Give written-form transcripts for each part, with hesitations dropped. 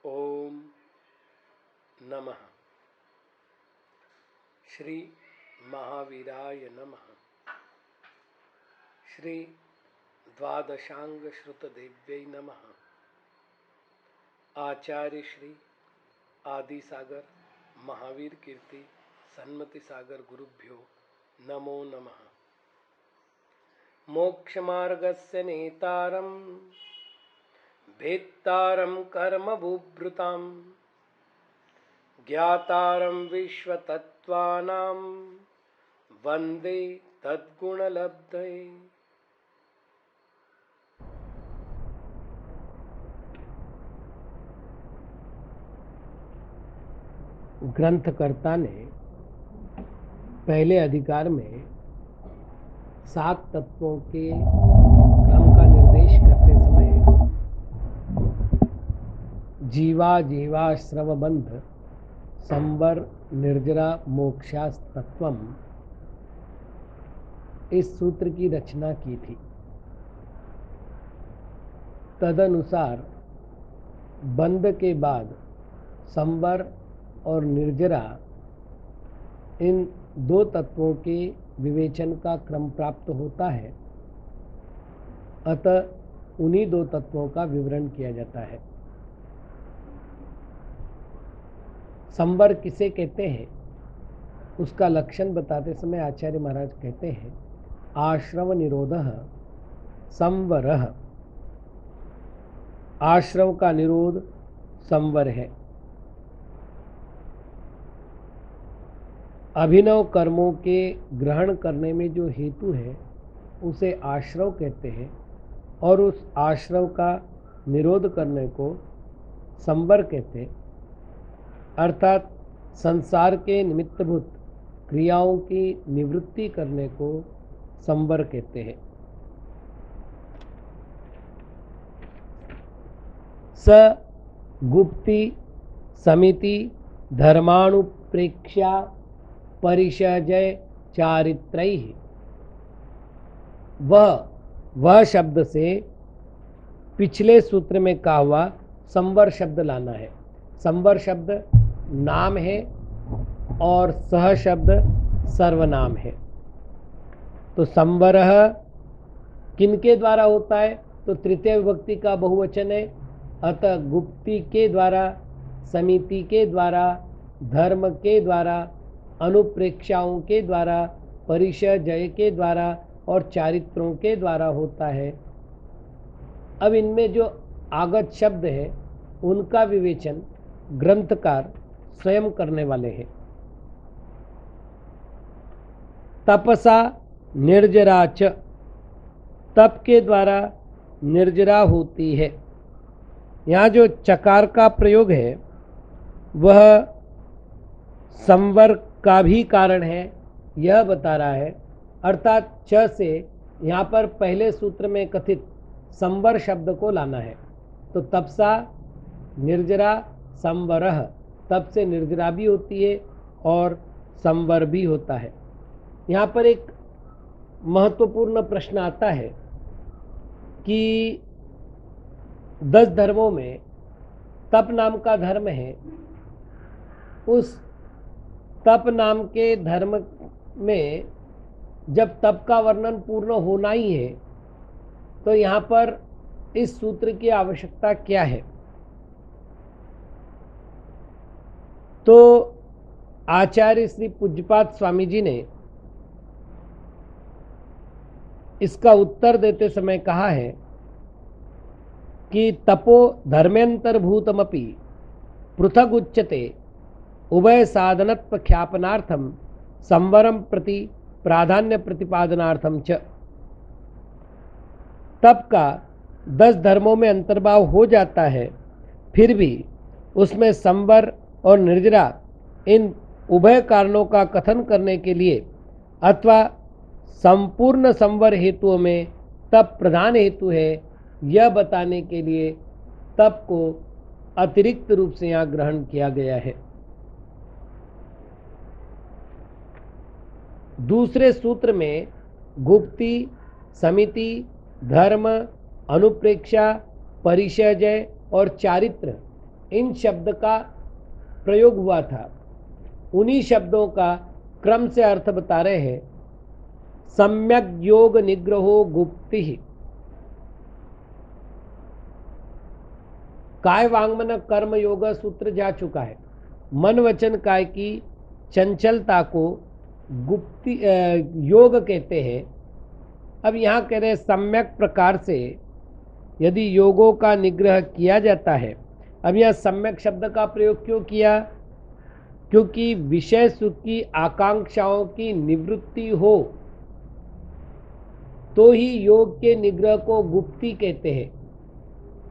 ओम नमः। श्री महावीराय नमः। श्री द्वादशांग श्रुत देव्यै नमः। आचार्य श्री आदि सागर महावीर कीर्ति सन्मति सागर गुरुभ्यो नमो नमः। मोक्ष मार्गस्य नेतारं भेत्तारं कर्म बुभृतां ज्ञातारं विश्वतत्त्वानां वन्दे तद्गुणलब्धये। ग्रंथकर्ता ने पहले अधिकार में 7 तत्वों के क्रम का निर्देश करते समय जीवाश्रव बंध संवर निर्जरा मोक्षास्तत्वम इस सूत्र की रचना की थी। तदनुसार बंध के बाद संवर और निर्जरा इन 2 तत्वों के विवेचन का क्रम प्राप्त होता है। अतः उन्हीं 2 तत्वों का विवरण किया जाता है। संवर किसे कहते हैं उसका लक्षण बताते समय आचार्य महाराज कहते हैं आश्रव निरोधः संवरः। आश्रव का निरोध संवर है। अभिनव कर्मों के ग्रहण करने में जो हेतु है उसे आश्रव कहते हैं और उस आश्रव का निरोध करने को संवर कहते हैं। अर्थात संसार के निमित्तभूत क्रियाओं की निवृत्ति करने को संवर कहते हैं। स गुप्ति समिति धर्मानुप्रेक्षा परिषजय चारित्रैः। वह शब्द से पिछले सूत्र में कहा हुआ संवर शब्द लाना है। संवर शब्द नाम है और सह शब्द सर्वनाम है। तो संवरः किनके द्वारा होता है तो तृतीय विभक्ति का बहुवचन है। अतः गुप्ति के द्वारा, समिति के द्वारा, धर्म के द्वारा, अनुप्रेक्षाओं के द्वारा, परिषजय के द्वारा और चारित्रों के द्वारा होता है। अब इनमें जो आगत शब्द है उनका विवेचन ग्रंथकार स्वयं करने वाले हैं। तपसा निर्जरा च, तप के द्वारा निर्जरा होती है। यहाँ जो चकार का प्रयोग है वह संवर का भी कारण है यह बता रहा है। अर्थात च से यहाँ पर पहले सूत्र में कथित संवर शब्द को लाना है। तो तपसा निर्जरा संवरः, तप से निर्जरा भी होती है और संवर भी होता है। यहाँ पर एक महत्वपूर्ण प्रश्न आता है कि 10 धर्मों में तप नाम का धर्म है। उस तप नाम के धर्म में जब तप का वर्णन पूर्ण होना ही है तो यहाँ पर इस सूत्र की आवश्यकता क्या है। तो आचार्य श्री पूज्यपाद स्वामी जी ने इसका उत्तर देते समय कहा है कि तपो धर्मेंतर्भूतमपि पृथग उच्यते उभय साधनत्व ख्यापनार्थम संवरम प्रति प्राधान्य प्रतिपादनार्थम च। तप का 10 धर्मों में अंतर्भाव हो जाता है, फिर भी उसमें संवर और निर्जरा इन उभय कारणों का कथन करने के लिए अथवा संपूर्ण संवर हेतुओं में तप प्रधान हेतु है यह बताने के लिए तप को अतिरिक्त रूप से यहाँ ग्रहण किया गया है। दूसरे सूत्र में गुप्ति, समिति, धर्म, अनुप्रेक्षा, परिषजय और चारित्र इन शब्द का प्रयोग हुआ था, उन्हीं शब्दों का क्रम से अर्थ बता रहे हैं। सम्यक योग निग्रहो गुप्ति, काय वांगमन कर्म योग सूत्र जा चुका है। मन वचन काय की चंचलता को गुप्ति योग कहते हैं। अब यहाँ कह रहे सम्यक प्रकार से यदि योगों का निग्रह किया जाता है। अब यह सम्यक शब्द का प्रयोग क्यों किया? क्योंकि विषय सुख की आकांक्षाओं की निवृत्ति हो तो ही योग के निग्रह को गुप्ति कहते हैं।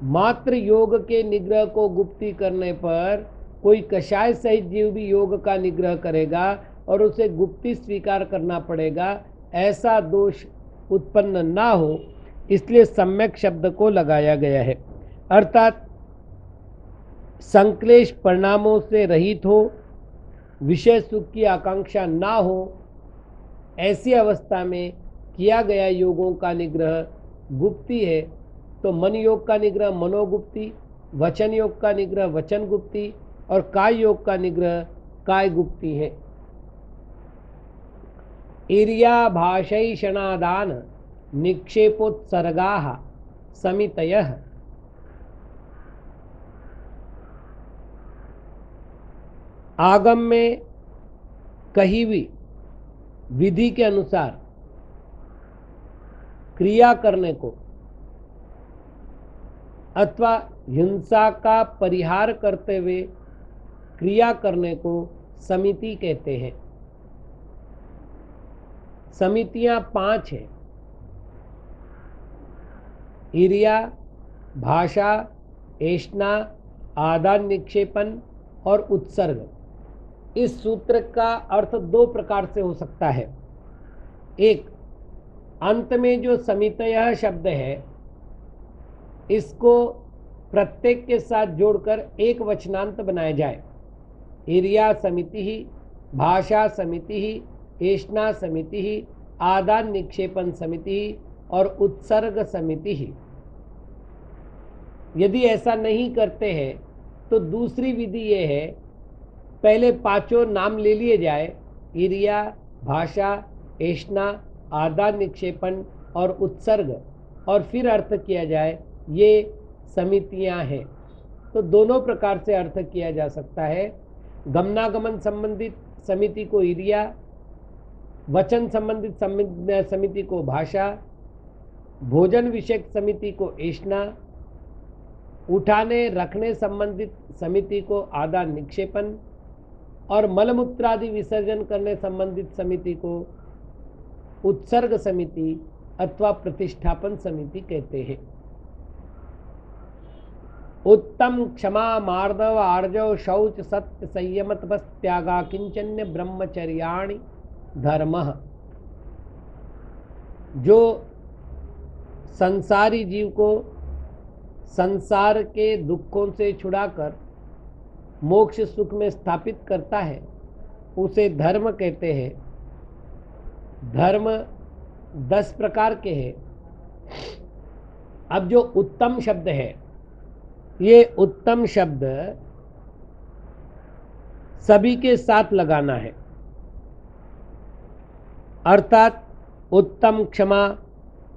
मात्र योग के निग्रह को गुप्ति करने पर कोई कषाय सहित जीव भी योग का निग्रह करेगा और उसे गुप्ति स्वीकार करना पड़ेगा, ऐसा दोष उत्पन्न ना हो, इसलिए सम्यक शब्द को लगाया गया है। अर्थात संक्लेश परिणामों से रहित हो, विषय सुख की आकांक्षा ना हो, ऐसी अवस्था में किया गया योगों का निग्रह गुप्ति है। तो मन योग का निग्रह मनोगुप्ति, वचन योग का निग्रह वचन गुप्ति और काय योग का निग्रह काय गुप्ति है। इर्या भाषैषणादान निक्षेपोत्सर्गाः समितयः, आगम में कहीं भी विधि के अनुसार क्रिया करने को अथवा हिंसा का परिहार करते हुए क्रिया करने को समिति कहते हैं। समितियां 5 हैं। इर्या, भाषा, ऐष्णा, आदान निक्षेपण और उत्सर्ग। इस सूत्र का अर्थ 2 प्रकार से हो सकता है। एक, अंत में जो समितयः शब्द है इसको प्रत्येक के साथ जोड़कर एक वचनांत बनाया जाए। इर्या समिति ही, भाषा समिति ही, ऐष्णा समिति ही, आदान निक्षेपण समिति ही और उत्सर्ग समिति ही। यदि ऐसा नहीं करते हैं तो दूसरी विधि ये है, पहले 5 नाम ले लिए जाए, इर्या, भाषा, ऐष्णा, आदान निक्षेपण और उत्सर्ग, और फिर अर्थ किया जाए ये समितियां हैं। तो दोनों प्रकार से अर्थ किया जा सकता है। गमनागमन संबंधित समिति को इर्या, वचन संबंधित समिति को भाषा, भोजन विषयक समिति को ऐष्णा, उठाने रखने संबंधित समिति को आदान निक्षेपण और मलमूत्रादि विसर्जन करने संबंधित समिति को उत्सर्ग समिति अथवा प्रतिष्ठापन समिति कहते हैं। उत्तम क्षमा मार्दव आर्जव शौच सत्य संयम तपस् त्यागा किंचन्य ब्रह्मचर्याणि धर्मः। जो संसारी जीव को संसार के दुखों से छुड़ाकर मोक्ष सुख में स्थापित करता है उसे धर्म कहते हैं। धर्म 10 प्रकार के हैं। अब जो उत्तम शब्द है, ये उत्तम शब्द सभी के साथ लगाना है। अर्थात उत्तम क्षमा,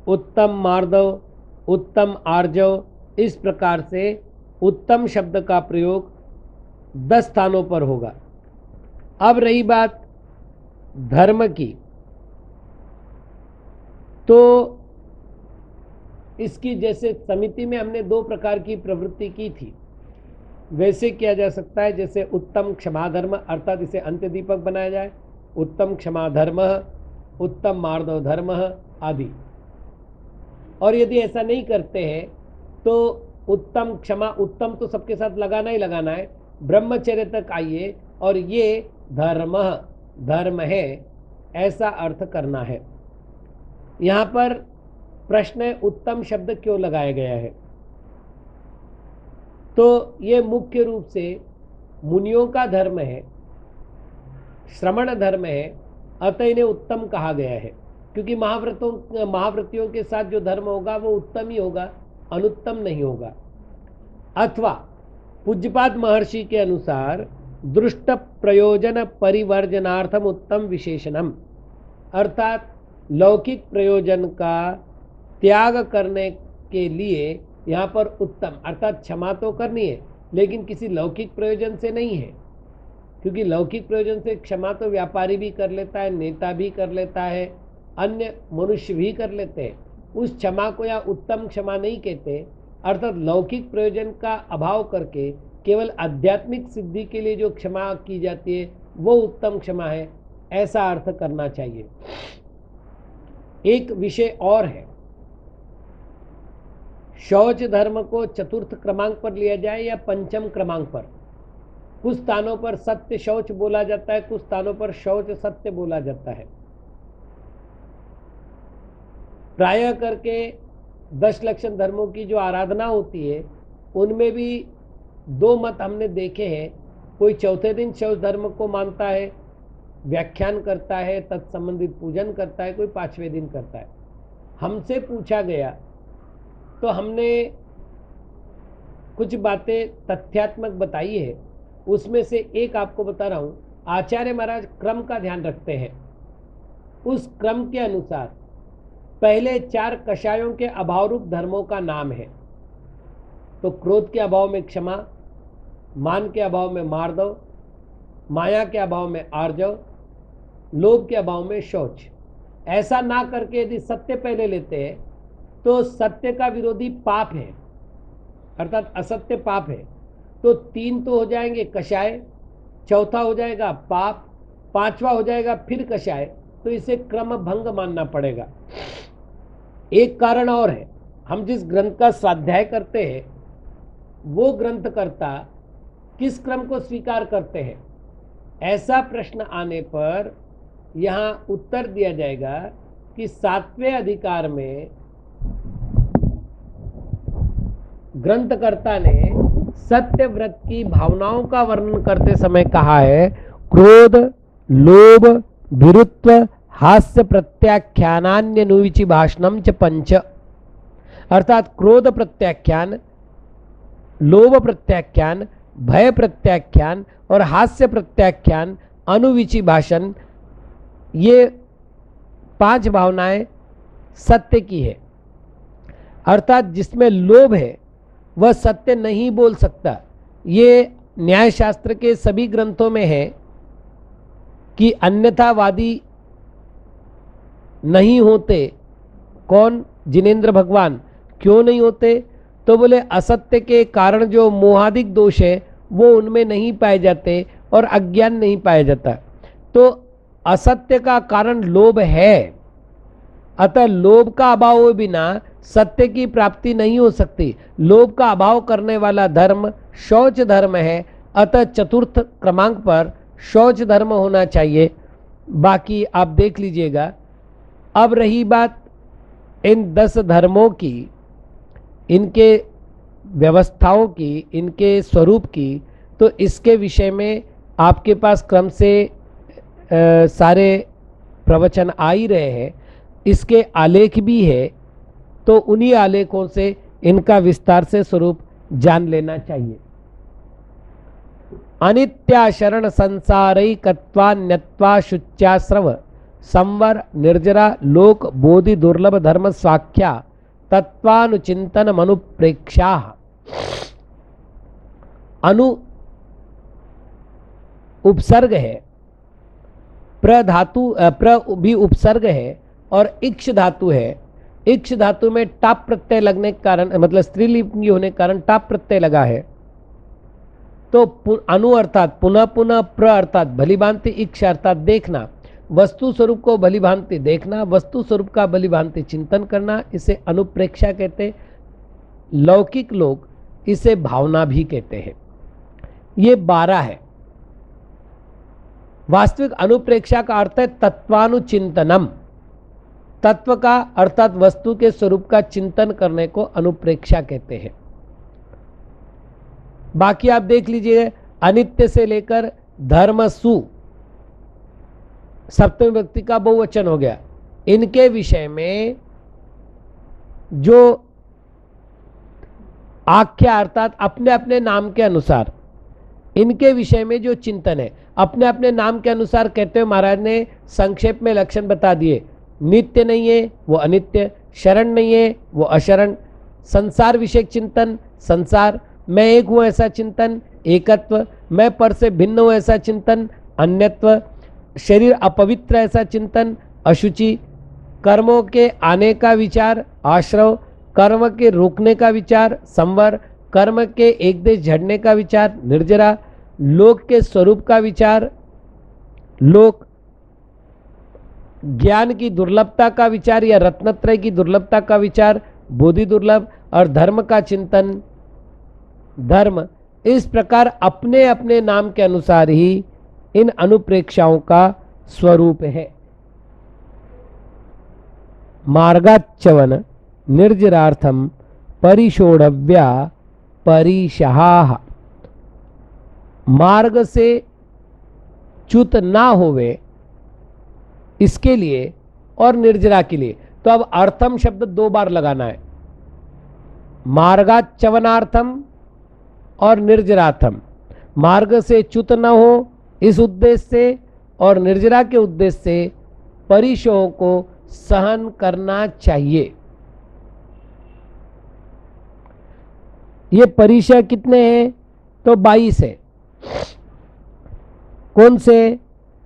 उत्तम मार्दव, उत्तम आर्जव, इस प्रकार से उत्तम शब्द का प्रयोग 10 स्थानों पर होगा। अब रही बात धर्म की, तो इसकी जैसे समिति में हमने 2 प्रकार की प्रवृत्ति की थी, वैसे किया जा सकता है। जैसे उत्तम क्षमा धर्म, अर्थात इसे अंत्य दीपक बनाया जाए, उत्तम क्षमा धर्म, उत्तम मार्दव धर्म आदि। और यदि ऐसा नहीं करते हैं तो उत्तम क्षमा, उत्तम तो सबके साथ लगाना ही लगाना है, ब्रह्मचर्य तक आइए और ये धर्म है, ऐसा अर्थ करना है। यहाँ पर प्रश्न है उत्तम शब्द क्यों लगाया गया है। तो ये मुख्य रूप से मुनियों का धर्म है, श्रमण धर्म है, अतः इन्हें उत्तम कहा गया है। क्योंकि महाव्रतियों के साथ जो धर्म होगा वो उत्तम ही होगा, अनुत्तम नहीं होगा। अथवा पूज्यपाद महर्षि के अनुसार दृष्ट प्रयोजन परिवर्जनार्थम उत्तम विशेषणम, अर्थात लौकिक प्रयोजन का त्याग करने के लिए यहाँ पर उत्तम, अर्थात क्षमा तो करनी है लेकिन किसी लौकिक प्रयोजन से नहीं है, क्योंकि लौकिक प्रयोजन से क्षमा तो व्यापारी भी कर लेता है, नेता भी कर लेता है, अन्य मनुष्य भी कर लेते हैं। उस क्षमा को या उत्तम क्षमा नहीं कहते, अर्थात लौकिक प्रयोजन का अभाव करके केवल आध्यात्मिक सिद्धि के लिए जो क्षमा की जाती है वो उत्तम क्षमा है, ऐसा अर्थ करना चाहिए। एक विषय और है, शौच धर्म को चतुर्थ क्रमांक पर लिया जाए या पंचम क्रमांक पर। कुछ स्थानों पर सत्य शौच बोला जाता है, कुछ स्थानों पर शौच सत्य बोला जाता है। प्रायः करके 10 लक्षण धर्मों की जो आराधना होती है उनमें भी दो मत हमने देखे हैं। कोई चौथे दिन शौच धर्म को मानता है, व्याख्यान करता है, तत्संबंधित पूजन करता है, कोई 5वें दिन करता है। हमसे पूछा गया तो हमने कुछ बातें तथ्यात्मक बताई है, उसमें से एक आपको बता रहा हूं। आचार्य महाराज क्रम का ध्यान रखते हैं। उस क्रम के अनुसार पहले 4 कषायों के अभाव रूप धर्मों का नाम है। तो क्रोध के अभाव में क्षमा, मान के अभाव में मार्दव, माया के अभाव में आर्जव, लोभ के अभाव में शौच। ऐसा ना करके यदि सत्य पहले लेते हैं तो सत्य का विरोधी पाप है, अर्थात असत्य पाप है। तो 3 तो हो जाएंगे कषाय, चौथा हो जाएगा पाप, 5वां हो जाएगा फिर कषाय। तो इसे क्रम भंग मानना पड़ेगा। एक कारण और है, हम जिस ग्रंथ का स्वाध्याय करते हैं वो ग्रंथकर्ता किस क्रम को स्वीकार करते हैं, ऐसा प्रश्न आने पर यहाँ उत्तर दिया जाएगा कि 7वें अधिकार में ग्रंथकर्ता ने सत्य व्रत की भावनाओं का वर्णन करते समय कहा है, क्रोध, लोभ, वीरुत्व, हास्य प्रत्याख्यानान्य नुविचि भाषणम च पंच। अर्थात क्रोध प्रत्याख्यान, लोभ प्रत्याख्यान, भय प्रत्याख्यान और हास्य प्रत्याख्यान, अनुविचि भाषण, ये 5 भावनाएं सत्य की है। अर्थात जिसमें लोभ है वह सत्य नहीं बोल सकता। ये न्यायशास्त्र के सभी ग्रंथों में है कि अन्यथावादी नहीं होते। कौन? जिनेंद्र भगवान। क्यों नहीं होते? तो बोले असत्य के कारण जो मोहादिक दोष है वो उनमें नहीं पाए जाते और अज्ञान नहीं पाया जाता। तो असत्य का कारण लोभ है, अतः लोभ का अभाव हुए बिना सत्य की प्राप्ति नहीं हो सकती। लोभ का अभाव करने वाला धर्म शौच धर्म है, अतः चतुर्थ क्रमांक पर शौच धर्म होना चाहिए। बाकी आप देख लीजिएगा। अब रही बात इन 10 धर्मों की, इनके व्यवस्थाओं की, इनके स्वरूप की, तो इसके विषय में आपके पास क्रम से सारे प्रवचन आ ही रहे हैं। इसके आलेख भी है, तो उन्हीं आलेखों से इनका विस्तार से स्वरूप जान लेना चाहिए। अनित्याशरण संसारैकत्वान्यत्वा शुच्याश्रव संवर निर्जरा लोक बोधि दुर्लभ धर्म स्वाख्या तत्वानुचिंतन मनुप्रेक्षा। अनु उपसर्ग है, प्रधातु प्र भी उपसर्ग है और इक्ष धातु है। इक्ष धातु में टाप प्रत्यय लगने के कारण, मतलब स्त्रीलिंगी होने के कारण टाप प्रत्यय लगा है। तो अनु अर्थात पुनः पुनः, प्र अर्थात भलीभांति, इक्ष अर्थात देखना, वस्तु स्वरूप को भलीभांति देखना, वस्तु स्वरूप का भलीभांति चिंतन करना, इसे अनुप्रेक्षा कहते। लौकिक लोग इसे भावना भी कहते हैं। ये 12 है। वास्तविक अनुप्रेक्षा का अर्थ है तत्वानुचिंतनम। तत्व का अर्थात वस्तु के स्वरूप का चिंतन करने को अनुप्रेक्षा कहते हैं। बाकी आप देख लीजिए, अनित्य से लेकर धर्मसु, सप्तमी व्यक्ति का बहुवचन हो गया। इनके विषय में जो आख्या अर्थात अपने अपने नाम के अनुसार इनके विषय में जो चिंतन है, अपने अपने नाम के अनुसार कहते हुए महाराज ने संक्षेप में लक्षण बता दिए। नित्य नहीं है वो अनित्य, शरण नहीं है वो अशरण, संसार विषयक चिंतन संसार, मैं एक हूँ ऐसा चिंतन एकत्व, मैं पर से भिन्न हूँ ऐसा चिंतन अन्यत्व, शरीर अपवित्र ऐसा चिंतन अशुचि, कर्मों के आने का विचार आश्रव, कर्म के रोकने का विचार संवर, कर्म के एक देश झड़ने का विचार निर्जरा, लोक के स्वरूप का विचार लोक, ज्ञान की दुर्लभता का विचार या रत्नत्रय की दुर्लभता का विचार बोधि दुर्लभ, और धर्म का चिंतन धर्म। इस प्रकार अपने अपने नाम के अनुसार ही इन अनुप्रेक्षाओं का स्वरूप है। मार्गाच्चवन निर्जरार्थम परिशोढ़व्या परिशहाः, मार्ग से च्युत ना होवे इसके लिए और निर्जरा के लिए। तो अब अर्थम शब्द 2 बार लगाना है, मार्गाच्चवनार्थम और निर्जरार्थम। मार्ग से च्युत न हो इस उद्देश्य से और निर्जरा के उद्देश्य से परिशोह को सहन करना चाहिए। ये परिशय कितने हैं? तो 22 है। कौन से?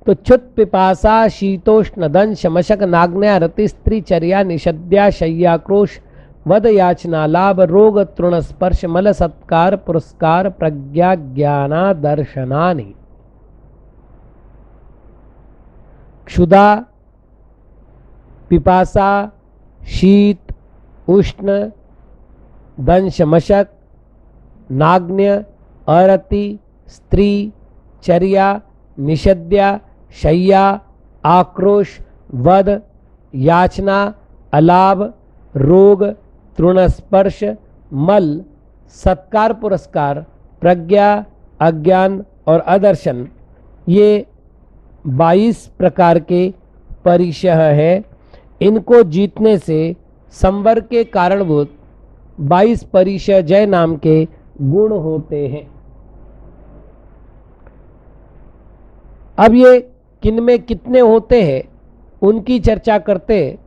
तो च्युत पिपासा शीतोष्ण दंश मशक नाग्न्या रति स्त्री चर्या निषद्या शय्याक्रोश वद याचना लाभ रोग तृण स्पर्श मल सत्कार पुरस्कार प्रज्ञा ज्ञाना दर्शनानि। क्षुधा पिपासा शीत उष्ण दंश मशक नाग्न्य अरति स्त्री चर्या निषद्या शय्या आक्रोश वध याचना अलाभ रोग तृणस्पर्श मल सत्कार पुरस्कार प्रज्ञा अज्ञान और अदर्शन, ये 22 प्रकार के परिशह है। इनको जीतने से संवर के कारणभूत 22 परिशह जय नाम के गुण होते हैं। अब ये किनमें कितने होते हैं उनकी चर्चा करते।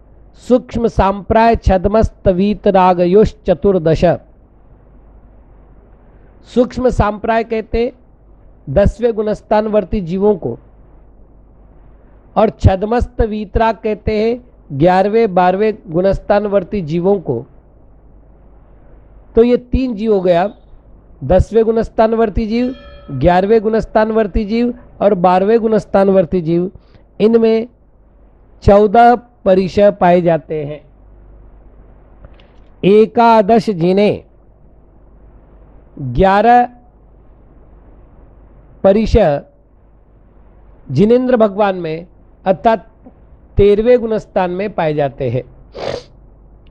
सूक्ष्म सांप्राय छदमस्त वीतरागयोश चतुर्दश। सूक्ष्म सांप्राय कहते 10वें गुणस्थानवर्ती जीवों को, और छदमस्त वीतराग कहते हैं 11वें 12वें गुणस्थानवर्ती जीवों को। तो ये 3 जीव हो गया, 10वें गुणस्थानवर्ती जीव, 11वें गुणस्थानवर्ती जीव और 12वें गुणस्थानवर्ती जीव। इनमें 14 परिशय पाए जाते हैं। 11 जिन्हें 11 परिशय जिनेंद्र भगवान में अर्थात 13वें गुणस्थान में पाए जाते हैं।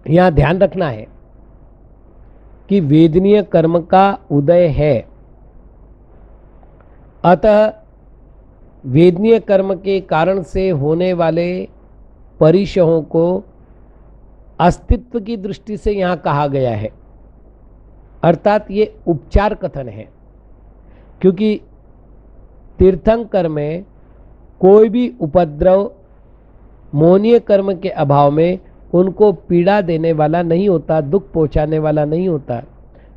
यहां ध्यान रखना है कि वेदनीय कर्म का उदय है, अतः वेदनीय कर्म के कारण से होने वाले परिशहों को अस्तित्व की दृष्टि से यहाँ कहा गया है, अर्थात ये उपचार कथन है। क्योंकि तीर्थंकर में कोई भी उपद्रव मोहनीय कर्म के अभाव में उनको पीड़ा देने वाला नहीं होता, दुख पहुंचाने वाला नहीं होता।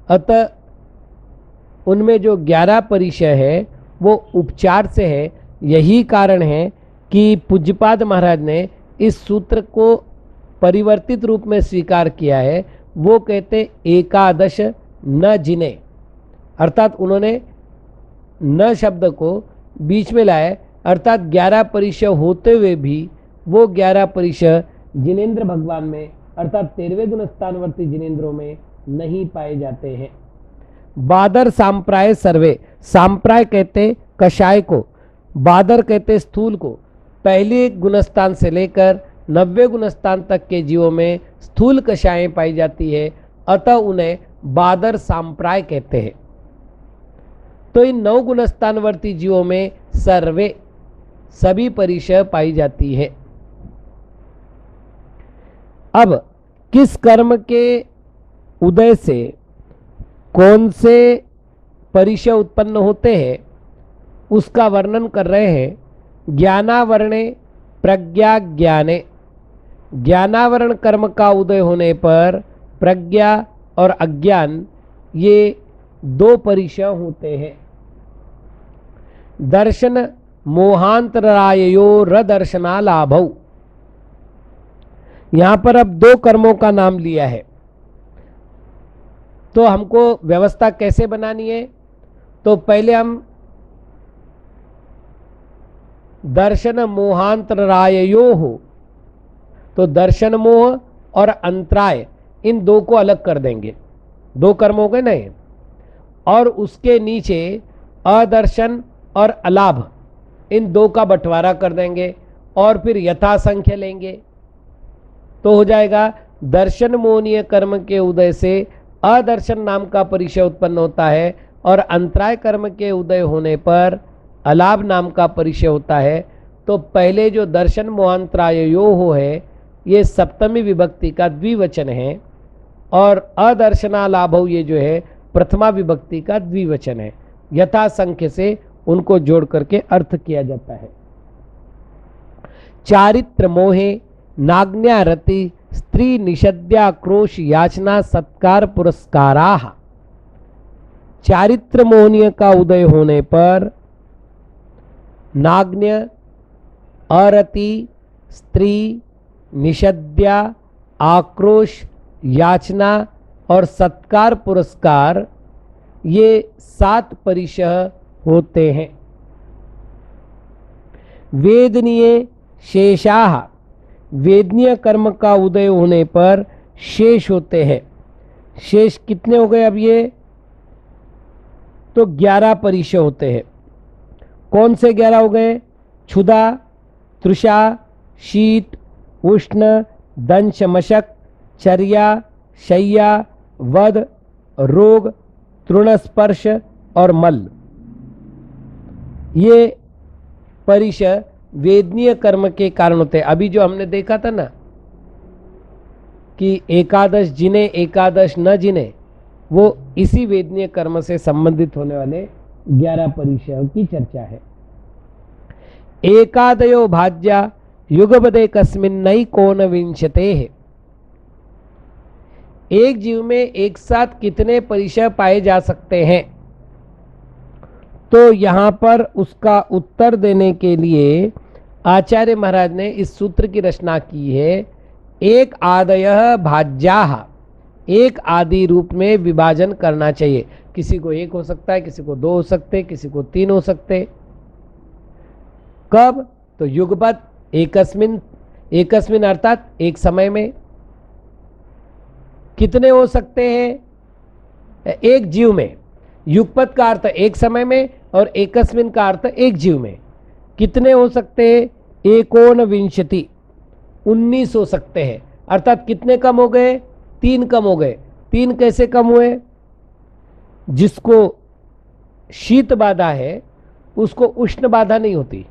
अतः उनमें जो 11 परिशय है वो उपचार से है। यही कारण है कि पूज्यपाद महाराज ने इस सूत्र को परिवर्तित रूप में स्वीकार किया है। वो कहते 11 न जिने, अर्थात उन्होंने न शब्द को बीच में लाया, अर्थात 11 परिशय होते हुए भी वो 11 परिशय जिनेंद्र भगवान में अर्थात 13वें गुणस्थानवर्ती जिनेंद्रों में नहीं पाए जाते हैं। बादर सांप्राय सर्वे, सांप्राय कहते कषाय को, बादर कहते स्थूल को। पहले गुणस्थान से लेकर 90वें गुणस्थान तक के जीवों में स्थूल कषायें पाई जाती है, अतः उन्हें बादर सांप्राय कहते हैं। तो इन 9 गुणस्थानवर्ती जीवों में सर्वे सभी परिशय पाई जाती है। अब किस कर्म के उदय से कौन से परिचय उत्पन्न होते हैं उसका वर्णन कर रहे हैं। ज्ञानावरणे प्रज्ञा ज्ञाने, ज्ञानावरण कर्म का उदय होने पर प्रज्ञा और अज्ञान ये दो परिचय होते हैं। दर्शन मोहांतरायो दर्शना लाभौ, यहां पर अब दो कर्मों का नाम लिया है, तो हमको व्यवस्था कैसे बनानी है? तो पहले हम दर्शन मोहांतरायो हो, तो दर्शन मोह और अंतराय इन दो को अलग कर देंगे, दो कर्म हो गए नहीं, और उसके नीचे अदर्शन और अलाभ इन दो का बंटवारा कर देंगे और फिर यथासंख्य लेंगे, तो हो जाएगा दर्शन मोहनीय कर्म के उदय से अदर्शन नाम का परिचय उत्पन्न होता है और अंतराय कर्म के उदय होने पर अलाभ नाम का परिचय होता है। तो पहले जो दर्शन मोहांतरायो हो है ये सप्तमी विभक्ति का द्विवचन है और अदर्शनालाभौ ये जो है प्रथमा विभक्ति का द्विवचन है। यथासंख्य से उनको जोड़ करके अर्थ किया जाता है। चारित्र मोहे नाग्न्यारति स्त्री निषद्याक्रोश याचना सत्कार पुरस्काराः, चारित्र मोहनीय का उदय होने पर नाग्न्य, अरति, स्त्री, निषद्या, आक्रोश, याचना और सत्कार पुरस्कार ये 7 परिचय होते हैं। वेदनीय शेषाः, वेदनीय कर्म का उदय होने पर शेष होते हैं। शेष कितने हो गए अब ये? तो 11 परिचय होते हैं। कौन से 11 हो गए? क्षुधा, तृषा, शीत, उष्ण, दंश मशक, चर्या, शय्या, वध, रोग, तृणस्पर्श और मल, ये परिचय वेदनीय कर्म के कारण होते हैं। अभी जो हमने देखा था ना कि एकादश जिने एकादश न जिने, वो इसी वेदनीय कर्म से संबंधित होने वाले 11 परिचयों की चर्चा है। एकादयो भाज्या युगपदे कस्मिन्नई कोन विंशते है, एक जीव में एक साथ कितने परिचय पाए जा सकते हैं? तो यहां पर उसका उत्तर देने के लिए आचार्य महाराज ने इस सूत्र की रचना की है। एक आदयः भाज्याः, एक आदि रूप में विभाजन करना चाहिए। किसी को 1 हो सकता है, किसी को 2 हो सकते, किसी को 3 हो सकते। कब? तो युगपत एकस्मिन अर्थात एक समय में। कितने हो सकते हैं? एक जीव में। युगपत का अर्थ एक समय में और एकस्मिन का अर्थ एक जीव में। कितने हो सकते हैं? एकोन विंशति, 19 हो सकते हैं। अर्थात कितने कम हो गए? 3 कम हो गए। 3 कैसे कम हुए? जिसको शीत बाधा है उसको उष्ण बाधा नहीं होती,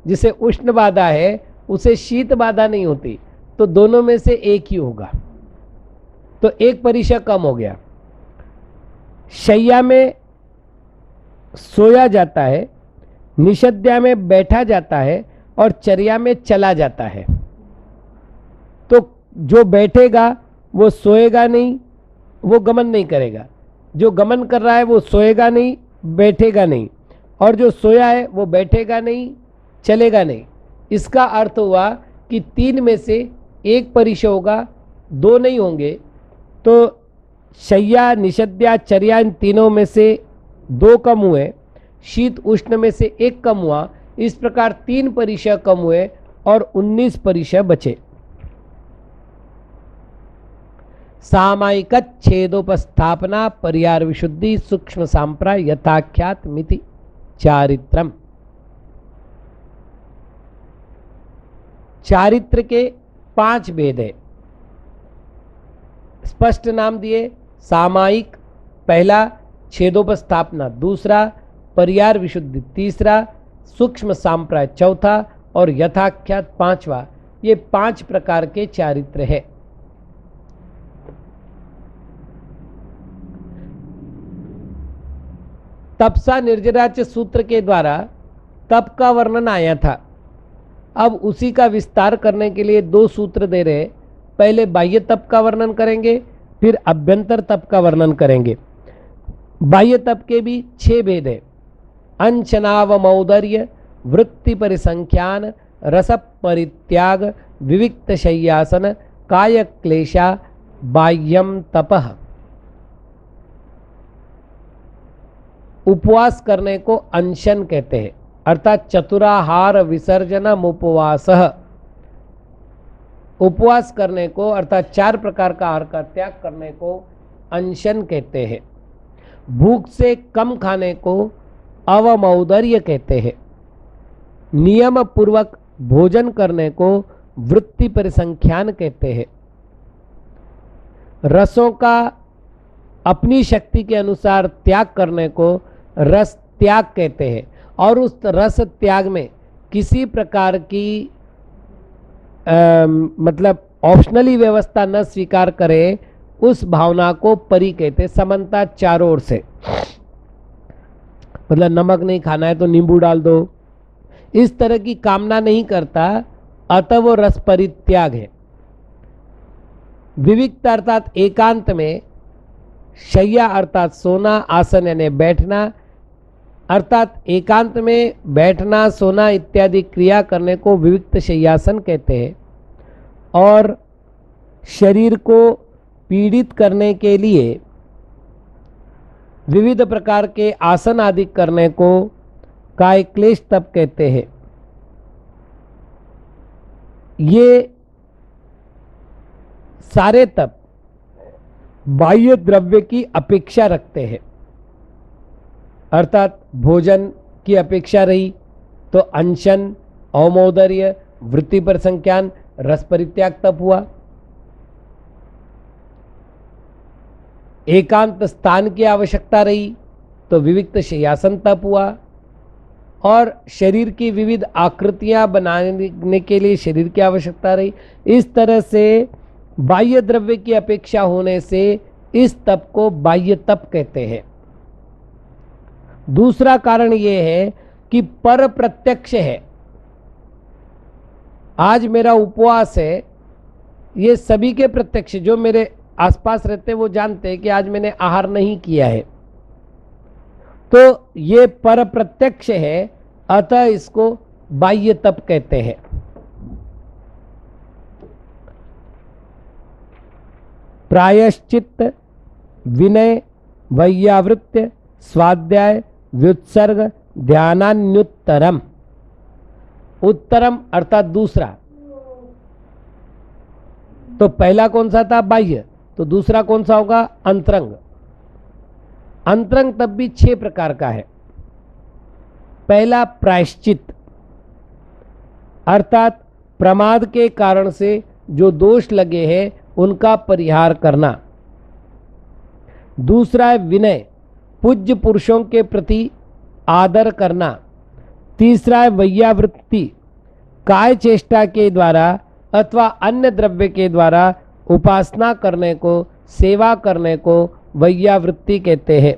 जिसे उष्ण बाधा है उसे शीत बाधा नहीं होती, तो दोनों में से एक ही होगा, तो एक परिचय कम हो गया। शैया में सोया जाता है, निषद्या में बैठा जाता है और चर्या में चला जाता है। तो जो बैठेगा वो सोएगा नहीं, वो गमन नहीं करेगा। जो गमन कर रहा है वो सोएगा नहीं, बैठेगा नहीं, और जो सोया है वो बैठेगा नहीं, चलेगा नहीं। इसका अर्थ हुआ कि 3 में से एक परिचय होगा, 2 नहीं होंगे। तो शय्या, निषद्या, चर्या इन तीनों में से 2 कम हुए, शीत उष्ण में से 1 कम हुआ। इस प्रकार 3 परिचय कम हुए और 19 परिचय बचे। सामायिक छेदोपस्थापना पर्यार विशुद्धि सूक्ष्म सांप्राय यथाख्यात मिति चारित्रम। चारित्र के 5 भेद है, स्पष्ट नाम दिए। सामायिक पहला, छेदोपस्थापना दूसरा, पर्यार विशुद्धि तीसरा, सूक्ष्म सांप्राय चौथा और यथाख्यात 5वां। ये 5 प्रकार के चारित्र है। तपसा निर्जराच सूत्र के द्वारा तप का वर्णन आया था। अब उसी का विस्तार करने के लिए दो सूत्र दे रहे। पहले बाह्य तप का वर्णन करेंगे, फिर अभ्यंतर तप का वर्णन करेंगे। बाह्य तप के भी 6 भेद है। अंशनावमौदर्य, वृत्ति परिसंख्यान, रस परित्याग, विविक्त शय्यासन, काय क्लेशा, बाह्यम तपः। उपवास करने को अनशन कहते हैं, अर्थात चतुराहार विसर्जनम उपवासः। उपवास करने को अर्थात 4 प्रकार का आहार का त्याग करने को अनशन कहते हैं। भूख से कम खाने को अवमौदर्य कहते हैं। नियम पूर्वक भोजन करने को वृत्ति परिसंख्यान कहते हैं। रसों का अपनी शक्ति के अनुसार त्याग करने को रस त्याग कहते हैं, और उस रस त्याग में किसी प्रकार की मतलब ऑप्शनली व्यवस्था न स्वीकार करे, उस भावना को परि कहते। समन्ता चारों ओर से, मतलब नमक नहीं खाना है तो नींबू डाल दो, इस तरह की कामना नहीं करता, अतः वो रस परित्याग है। विविक्त अर्थात एकांत में, शय्या अर्थात सोना, आसन यानी बैठना, अर्थात एकांत में बैठना, सोना इत्यादि क्रिया करने को विविक्त शय्यासन कहते हैं। और शरीर को पीड़ित करने के लिए विविध प्रकार के आसन आदि करने को काय क्लेश तप कहते हैं। ये सारे तप बाह्य द्रव्य की अपेक्षा रखते हैं, अर्थात भोजन की अपेक्षा रही तो अनशन, अवमौदर्य, वृत्ति पर संज्ञान, रस परित्याग तप हुआ। एकांत स्थान की आवश्यकता रही तो विविक्त शय्यासन तप हुआ। और शरीर की विविध आकृतियां बनाने के लिए शरीर की आवश्यकता रही। इस तरह से बाह्य द्रव्य की अपेक्षा होने से इस तप को बाह्य तप कहते हैं। दूसरा कारण यह है कि पर प्रत्यक्ष है। आज मेरा उपवास है, ये सभी के प्रत्यक्ष, जो मेरे आसपास रहते वो जानते हैं कि आज मैंने आहार नहीं किया है, तो ये पर प्रत्यक्ष है, अतः इसको बाह्य तप कहते हैं। प्रायश्चित्त, विनय, वैयावृत्य, स्वाध्याय, व्युत्सर्ग, ध्यानान्युत्तरम। उत्तरम अर्थात दूसरा। तो पहला कौन सा था? बाह्य। तो दूसरा कौन सा होगा? अंतरंग। अंतरंग तब भी 6 प्रकार का है। पहला प्रायश्चित, अर्थात प्रमाद के कारण से जो दोष लगे हैं उनका परिहार करना। दूसरा है विनय, पूज्य पुरुषों के प्रति आदर करना। तीसरा है वैयावृत्ति, काय चेष्टा के द्वारा अथवा अन्य द्रव्य के द्वारा उपासना करने को, सेवा करने को वैयावृत्ति कहते हैं।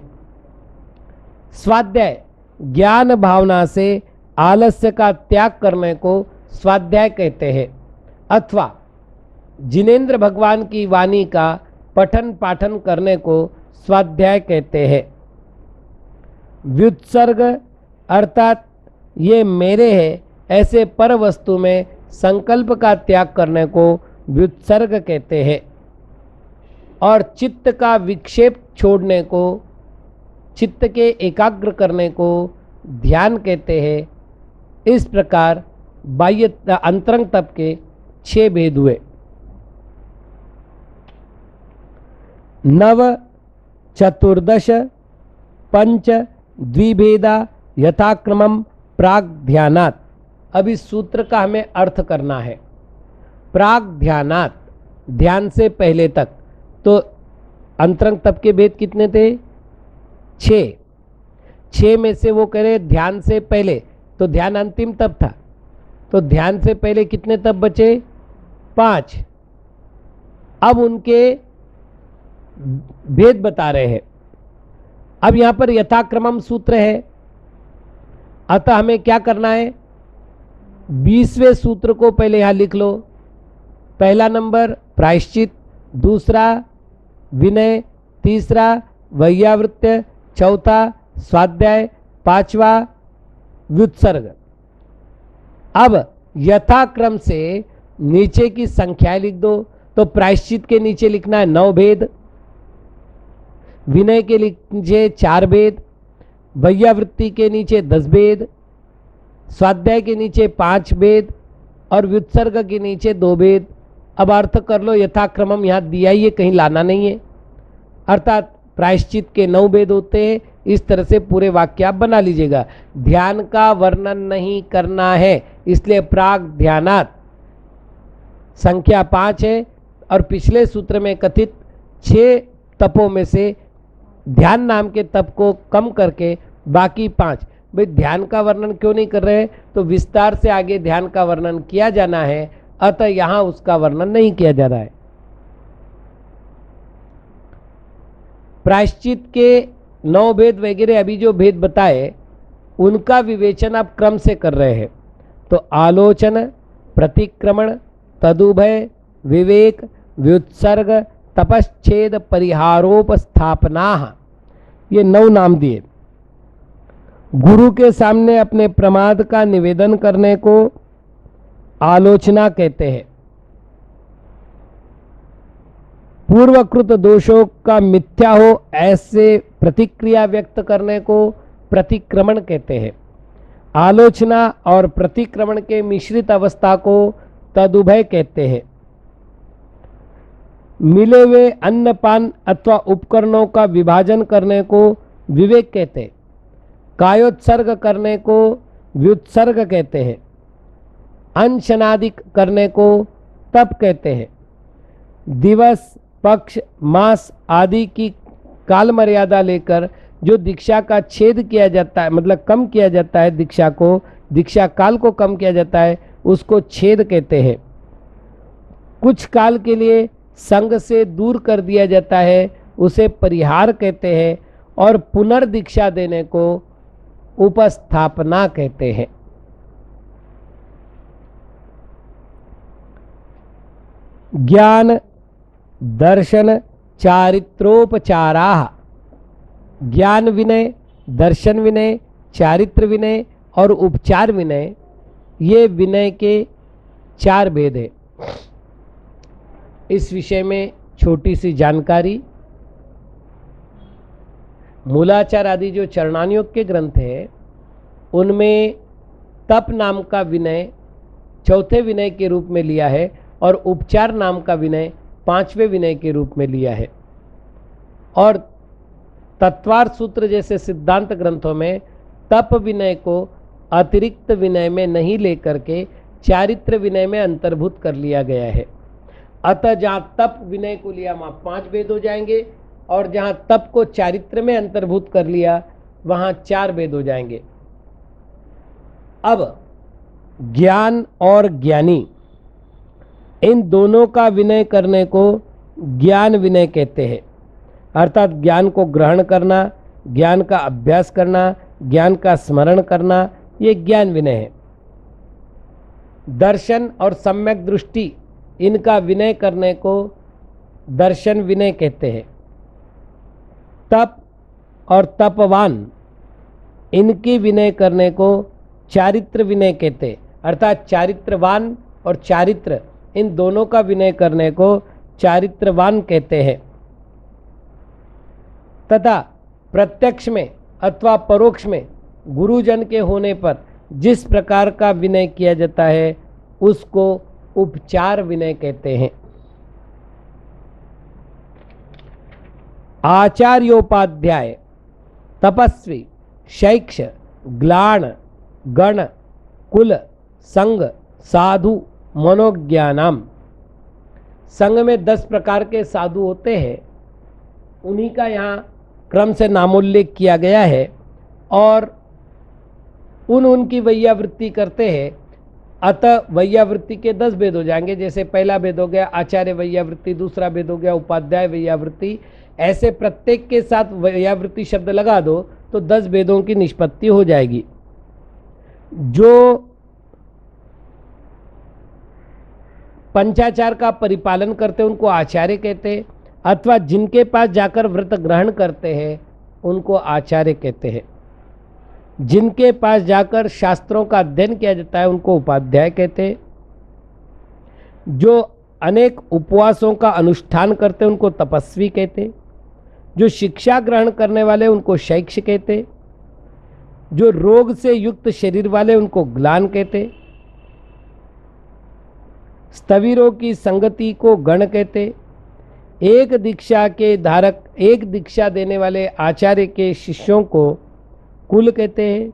स्वाध्याय, ज्ञान भावना से आलस्य का त्याग करने को स्वाध्याय कहते हैं, अथवा जिनेंद्र भगवान की वाणी का पठन पाठन करने को स्वाध्याय कहते हैं। व्युत्सर्ग अर्थात ये मेरे है ऐसे पर वस्तु में संकल्प का त्याग करने को व्युत्सर्ग कहते हैं। और चित्त का विक्षेप छोड़ने को, चित्त के एकाग्र करने को ध्यान कहते हैं। इस प्रकार बाह्य अंतरंग तप के 6 भेद हुए। नव चतुर्दश पंच द्विभेदा यथाक्रमम प्राग ध्यानात्। अब इस सूत्र का हमें अर्थ करना है। प्राग ध्यानात्, ध्यान से पहले तक। तो अंतरंग तप के भेद कितने थे? 6। 6 में से वो कह रहे ध्यान से पहले, तो ध्यान अंतिम तप था, तो ध्यान से पहले कितने तप बचे? 5। अब उनके भेद बता रहे हैं। अब यहां पर यथाक्रमम सूत्र है, अतः हमें क्या करना है, 20वें सूत्र को पहले यहां लिख लो। पहला नंबर प्रायश्चित, दूसरा विनय, तीसरा वैयावृत्य, चौथा स्वाध्याय, पांचवा व्युत्सर्ग। अब यथाक्रम से नीचे की संख्याएं लिख दो। तो प्रायश्चित के नीचे लिखना है 9 भेद, विनय के नीचे 4 भेद, वैयावृत्ति के नीचे 10 भेद, स्वाध्याय के नीचे 5 भेद और व्युत्सर्ग के नीचे 2 भेद। अब अर्थ कर लो, यथाक्रमम यहां दिया ही है, कहीं लाना नहीं है, अर्थात प्रायश्चित के 9 भेद होते हैं। इस तरह से पूरे वाक्य आप बना लीजिएगा। ध्यान का वर्णन नहीं करना है, इसलिए प्राग ध्यानात संख्या 5 है और पिछले सूत्र में कथित 6 तपों में से ध्यान नाम के तप को कम करके बाकी 5। भाई ध्यान का वर्णन क्यों नहीं कर रहे, तो विस्तार से आगे ध्यान का वर्णन किया जाना है, अतः यहां उसका वर्णन नहीं किया जा रहा है। प्रायश्चित के 9 भेद वगैरह अभी जो भेद बताए उनका विवेचन आप क्रम से कर रहे हैं। तो आलोचन, प्रतिक्रमण, तदुभय, विवेक, व्युत्सर्ग, तपश्चेद, परिहारोपस्थापना, ये 9 नाम दिए। गुरु के सामने अपने प्रमाद का निवेदन करने को आलोचना कहते हैं। पूर्वकृत दोषों का मिथ्या हो ऐसे प्रतिक्रिया व्यक्त करने को प्रतिक्रमण कहते हैं। आलोचना और प्रतिक्रमण के मिश्रित अवस्था को तदुभय कहते हैं। मिले हुए अन्नपान अथवा उपकरणों का विभाजन करने को विवेक कहते हैं। कायोत्सर्ग करने को व्युत्सर्ग कहते हैं। अंशनादिक करने को तप कहते हैं। दिवस, पक्ष, मास आदि की काल मर्यादा लेकर जो दीक्षा का छेद किया जाता है, मतलब कम किया जाता है, दीक्षा काल को कम किया जाता है, उसको छेद कहते हैं। कुछ काल के लिए संग से दूर कर दिया जाता है, उसे परिहार कहते हैं। और पुनर्दीक्षा देने को उपस्थापना कहते हैं। ज्ञान, दर्शन, चारित्रोपचारा। ज्ञान विनय, दर्शन विनय, चारित्र विनय और उपचार विनय, ये विनय के 4 भेद है। इस विषय में छोटी सी जानकारी, मूलाचार आदि जो चरणानुयोग के ग्रंथ है उनमें तप नाम का विनय 4थे विनय के रूप में लिया है और उपचार नाम का विनय 5वें विनय के रूप में लिया है। और तत्वार्थ सूत्र जैसे सिद्धांत ग्रंथों में तप विनय को अतिरिक्त विनय में नहीं लेकर के चारित्र विनय में अंतर्भूत कर लिया गया है। अतः जहाँ तप विनय को लिया वहाँ 5 भेद हो जाएंगे और जहाँ तप को चारित्र में अंतर्भूत कर लिया वहाँ 4 भेद हो जाएंगे। अब ज्ञान और ज्ञानी, इन दोनों का विनय करने को ज्ञान विनय कहते हैं। अर्थात ज्ञान को ग्रहण करना, ज्ञान का अभ्यास करना, ज्ञान का स्मरण करना, ये ज्ञान विनय है। दर्शन और सम्यक दृष्टि, इनका विनय करने को दर्शन विनय कहते हैं। तप और तपवान, इनकी विनय करने को चारित्र विनय कहते हैं। अर्थात चारित्रवान और चारित्र, इन दोनों का विनय करने को चारित्रवान कहते हैं। तथा प्रत्यक्ष में अथवा परोक्ष में गुरुजन के होने पर जिस प्रकार का विनय किया जाता है उसको उपचार विनय कहते हैं। आचार्योपाध्याय, तपस्वी, शैक्ष, ग्लाण, गण, कुल, संग, साधु, मनोज्ञानम। संघ में 10 प्रकार के साधु होते हैं, उन्हीं का यहाँ क्रम से नामोल्लेख किया गया है और उनकी वैयावृत्ति करते हैं। अतः वैयावृत्ति के 10 भेद हो जाएंगे। जैसे पहला भेद हो गया आचार्य वैयावृत्ति, दूसरा भेद हो गया उपाध्याय वैयावृत्ति। ऐसे प्रत्येक के साथ वैयावृत्ति शब्द लगा दो तो 10 भेदों की निष्पत्ति हो जाएगी। जो पंचाचार का परिपालन करते हैं उनको आचार्य कहते हैं, अथवा जिनके पास जाकर व्रत ग्रहण करते हैं उनको आचार्य कहते हैं। जिनके पास जाकर शास्त्रों का अध्ययन किया जाता है उनको उपाध्याय कहते हैं। जो अनेक उपवासों का अनुष्ठान करते हैं उनको तपस्वी कहते हैं। जो शिक्षा ग्रहण करने वाले उनको शैक्ष कहते हैं। जो रोग से युक्त शरीर वाले उनको ग्लान कहते। स्थविरों की संगति को गण कहते। एक दीक्षा के धारक, एक दीक्षा देने वाले आचार्य के शिष्यों को कुल कहते हैं।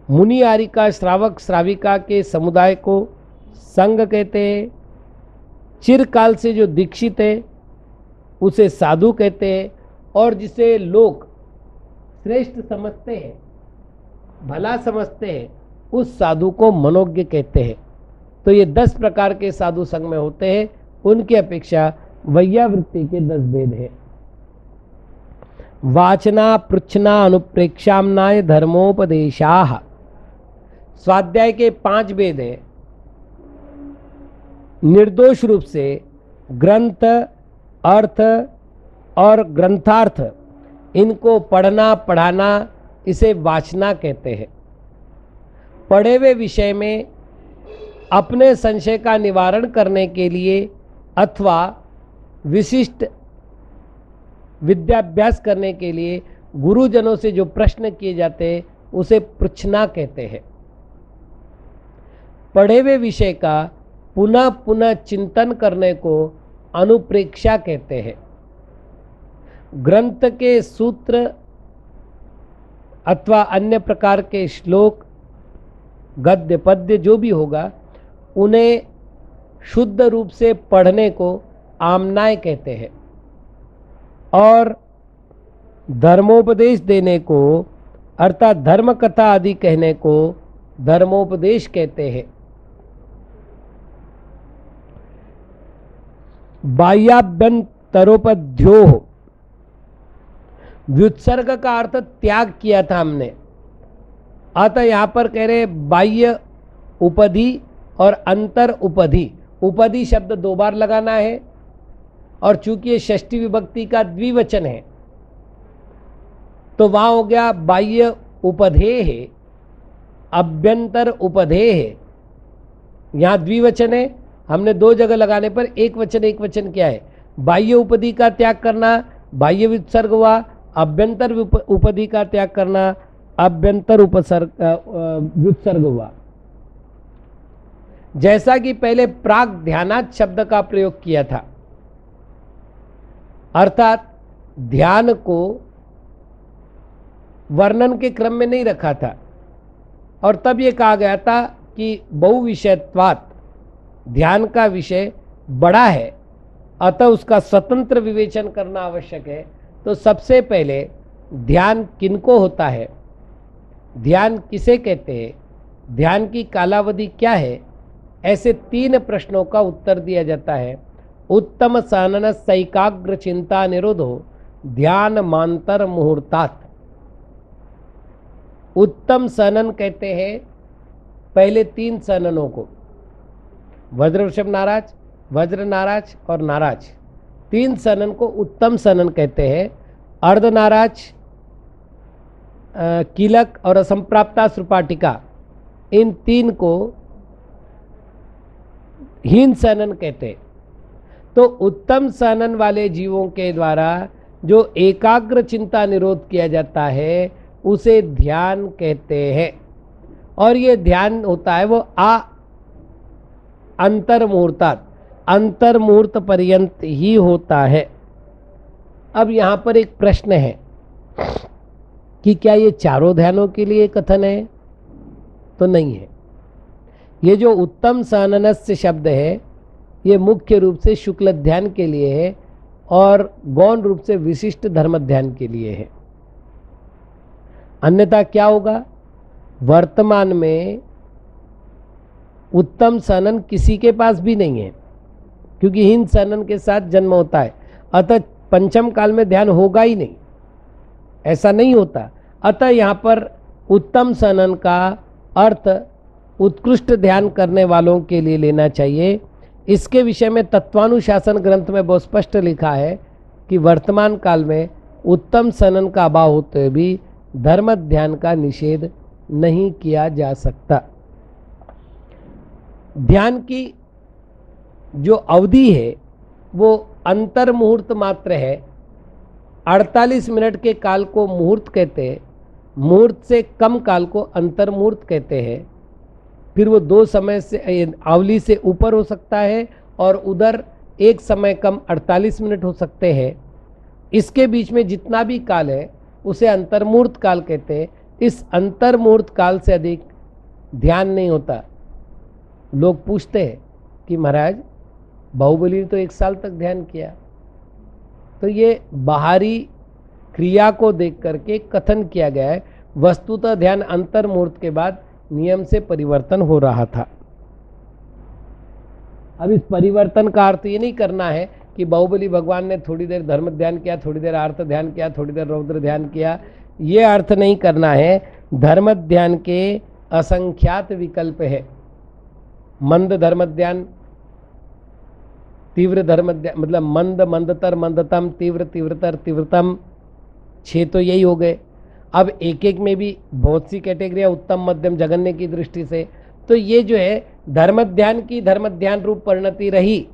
मुनि आरिका श्रावक श्राविका के समुदाय को संघ कहते हैं। चिरकाल से जो दीक्षित है उसे साधु कहते हैं, और जिसे लोग श्रेष्ठ समझते हैं, भला समझते हैं, उस साधु को मनोज्ञ कहते हैं। तो ये 10 प्रकार के साधु संघ में होते हैं। उनकी अपेक्षा वैयावृत्ति के 10 भेद हैं। वाचना पृच्छना अनुप्रेक्षामनाय धर्मोपदेशाः। स्वाध्याय के 5 भेद हैं। निर्दोष रूप से ग्रंथ, अर्थ और ग्रंथार्थ, इनको पढ़ना पढ़ाना, इसे वाचना कहते हैं। पढ़े हुए विषय में अपने संशय का निवारण करने के लिए अथवा विशिष्ट विद्याभ्यास करने के लिए गुरुजनों से जो प्रश्न किए जाते हैं उसे पृच्छना कहते हैं। पढ़े हुए विषय का पुनः पुनः चिंतन करने को अनुप्रेक्षा कहते हैं। ग्रंथ के सूत्र अथवा अन्य प्रकार के श्लोक, गद्य पद्य जो भी होगा, उन्हें शुद्ध रूप से पढ़ने को आमनाय कहते हैं। और धर्मोपदेश देने को अर्थात धर्म कथा आदि कहने को धर्मोपदेश कहते हैं। बाह्याभ्यंतरोपध्यो, व्युत्सर्ग का अर्थ त्याग किया था हमने, अतः यहां पर कह रहे बाह्य उपधि और अंतर उपधि। उपधि शब्द 2 बार लगाना है, और चूंकि ये षष्ठी विभक्ति का द्विवचन है तो वहां हो गया बाह्य उपधेय है, अभ्यंतर उपधेय है। यहां द्विवचन है, हमने 2 जगह लगाने पर एक वचन क्या है? बाह्य उपधि का त्याग करना बाह्य विसर्ग हुआ, अभ्यंतर उपधि का त्याग करना अभ्यंतर उपसर्ग व्युत्सर्ग हुआ। जैसा कि पहले प्राग ध्यानात् शब्द का प्रयोग किया था, अर्थात ध्यान को वर्णन के क्रम में नहीं रखा था, और तब ये कहा गया था कि बहुविषयत्वात्, ध्यान का विषय बड़ा है, अतः उसका स्वतंत्र विवेचन करना आवश्यक है। तो सबसे पहले ध्यान किनको होता है, ध्यान किसे कहते हैं, ध्यान की कालावधि क्या है, ऐसे 3 प्रश्नों का उत्तर दिया जाता है। उत्तम सानन सैकाग्र चिंता निरोधो ध्यान मांतर मुहूर्तात्। उत्तम सनन कहते हैं पहले 3 सननों को, वज्रवृषभ नाराज, वज्र नाराज और नाराज, 3 सनन को उत्तम सनन कहते हैं। अर्ध नाराज, कीलक और असंप्राप्ता सुपाटिका, इन 3 को हीन सनन कहते हैं। तो उत्तम सनन वाले जीवों के द्वारा जो एकाग्र चिंता निरोध किया जाता है उसे ध्यान कहते हैं, और ये ध्यान होता है वो अंतर्मुहूर्तात्, अंतर्मुहूर्त पर्यंत ही होता है। अब यहाँ पर एक प्रश्न है कि क्या ये चारों ध्यानों के लिए कथन है? तो नहीं है। ये जो उत्तम साननस्य शब्द है ये मुख्य रूप से शुक्ल ध्यान के लिए है और गौण रूप से विशिष्ट धर्म ध्यान के लिए है। अन्यथा क्या होगा? वर्तमान में उत्तम सनन किसी के पास भी नहीं है, क्योंकि हीन सनन के साथ जन्म होता है। अतः पंचम काल में ध्यान होगा ही नहीं, ऐसा नहीं होता। अतः यहाँ पर उत्तम सनन का अर्थ उत्कृष्ट ध्यान करने वालों के लिए लेना चाहिए। इसके विषय में तत्वानुशासन ग्रंथ में बहुत स्पष्ट लिखा है कि वर्तमान काल में उत्तम सनन का अभाव होते हुए भी धर्म ध्यान का निषेध नहीं किया जा सकता। ध्यान की जो अवधि है वो अंतर मुहूर्त मात्र है। 48 मिनट के काल को मुहूर्त कहते हैं, मुहूर्त से कम काल को अंतर मुहूर्त कहते हैं। फिर वो 2 समय से अवधि से ऊपर हो सकता है और उधर एक समय कम 48 मिनट हो सकते हैं। इसके बीच में जितना भी काल है उसे अंतर्मुहूर्त काल कहते हैं। इस अंतर्मुहूर्त काल से अधिक ध्यान नहीं होता। लोग पूछते हैं कि महाराज बाहुबली ने तो 1 साल तक ध्यान किया, तो ये बाहरी क्रिया को देख करके कथन किया गया है। वस्तुतः ध्यान अंतर्मुहूर्त के बाद नियम से परिवर्तन हो रहा था। अब इस परिवर्तन का अर्थ ये नहीं करना है कि बाहुबली भगवान ने थोड़ी देर धर्म ध्यान किया, थोड़ी देर आर्त ध्यान किया, थोड़ी देर रौद्र ध्यान किया, ये अर्थ नहीं करना है। धर्म ध्यान के असंख्यात विकल्प है। मंद धर्म ध्यान, तीव्र धर्म ध्यान, मतलब मंद मंदतर मंदतम, तीव्र तीव्रतर तीव्रतम, 6 तो यही हो गए। अब एक एक में भी बहुत सी कैटेगरियाँ उत्तम मध्यम जघन्य की दृष्टि से, तो ये जो है धर्म ध्यान की धर्म ध्यान रूप परिणति रही,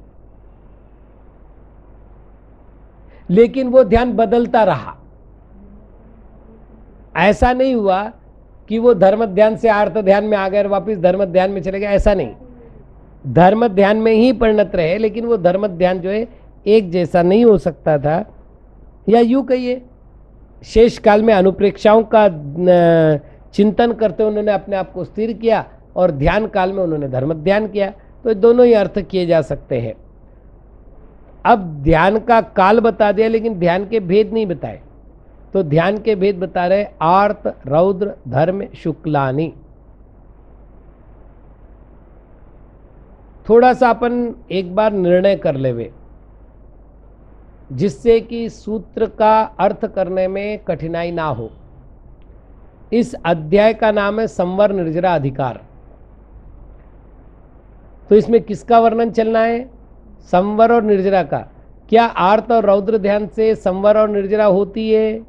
लेकिन वो ध्यान बदलता रहा। ऐसा नहीं हुआ कि वो धर्म ध्यान से आर्त ध्यान में आ गए और वापिस धर्म ध्यान में चले गए, ऐसा नहीं। धर्म ध्यान में ही परिणत रहे, लेकिन वो धर्म ध्यान जो है एक जैसा नहीं हो सकता था। या यूं कहिए शेष काल में अनुप्रेक्षाओं का चिंतन करते उन्होंने अपने आप को स्थिर किया और ध्यान काल में उन्होंने धर्म ध्यान किया, तो दोनों ही अर्थ किए जा सकते हैं। अब ध्यान का काल बता दिया लेकिन ध्यान के भेद नहीं बताए, तो ध्यान के भेद बता रहे आर्त रौद्र धर्म शुक्लानी। थोड़ा सा अपन एक बार निर्णय कर लेवे जिससे कि सूत्र का अर्थ करने में कठिनाई ना हो। इस अध्याय का नाम है संवर निर्जरा अधिकार। तो इसमें किसका वर्णन चलना है? संवर और निर्जरा का। क्या आर्त और रौद्र ध्यान से संवर और निर्जरा होती है?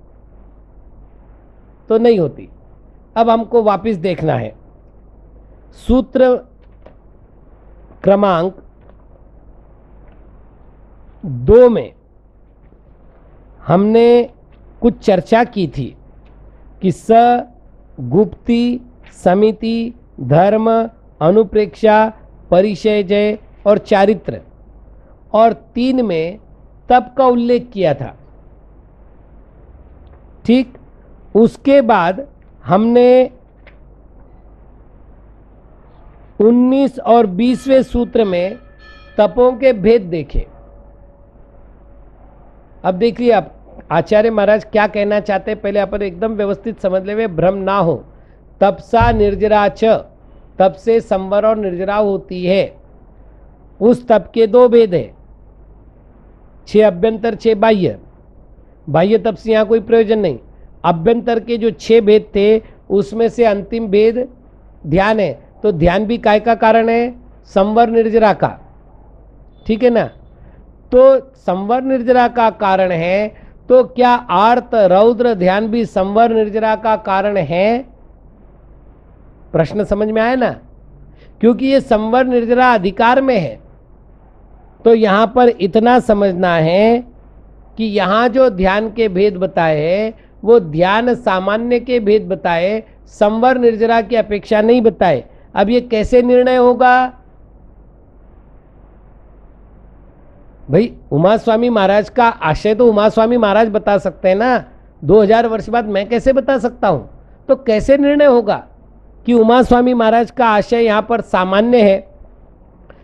तो नहीं होती। अब हमको वापस देखना है। सूत्र क्रमांक 2 में हमने कुछ चर्चा की थी कि स गुप्ती समिति धर्म अनुप्रेक्षा परिचय जय और चारित्र, और 3 में तप का उल्लेख किया था। ठीक, उसके बाद हमने 19 और 20वें सूत्र में तपों के भेद देखे। अब देखिए आप आचार्य महाराज क्या कहना चाहते हैं, पहले अपन एकदम व्यवस्थित समझ ले, भ्रम ना हो। तपसा निर्जरा च, तप से संवर और निर्जरा होती है। उस तप के 2 भेद है, 6 अभ्यंतर 6 बाह्य। बाह्य तप से यहाँ कोई प्रयोजन नहीं। अभ्यंतर के जो 6 भेद थे उसमें से अंतिम भेद ध्यान है, तो ध्यान भी काय का कारण है? संवर निर्जरा का। ठीक है ना? तो संवर निर्जरा का कारण है, तो क्या आर्त रौद्र ध्यान भी संवर निर्जरा का कारण है? प्रश्न समझ में आया ना? क्योंकि ये संवर निर्जरा अधिकार में है। तो यहां पर इतना समझना है कि यहां जो ध्यान के भेद बताए हैं वो ध्यान सामान्य के भेद बताए, संवर निर्जरा की अपेक्षा नहीं बताए। अब ये कैसे निर्णय होगा भाई? उमा स्वामी महाराज का आशय तो उमा स्वामी महाराज बता सकते हैं ना, 2000 वर्ष बाद मैं कैसे बता सकता हूं? तो कैसे निर्णय होगा कि उमा स्वामी महाराज का आशय यहां पर सामान्य है,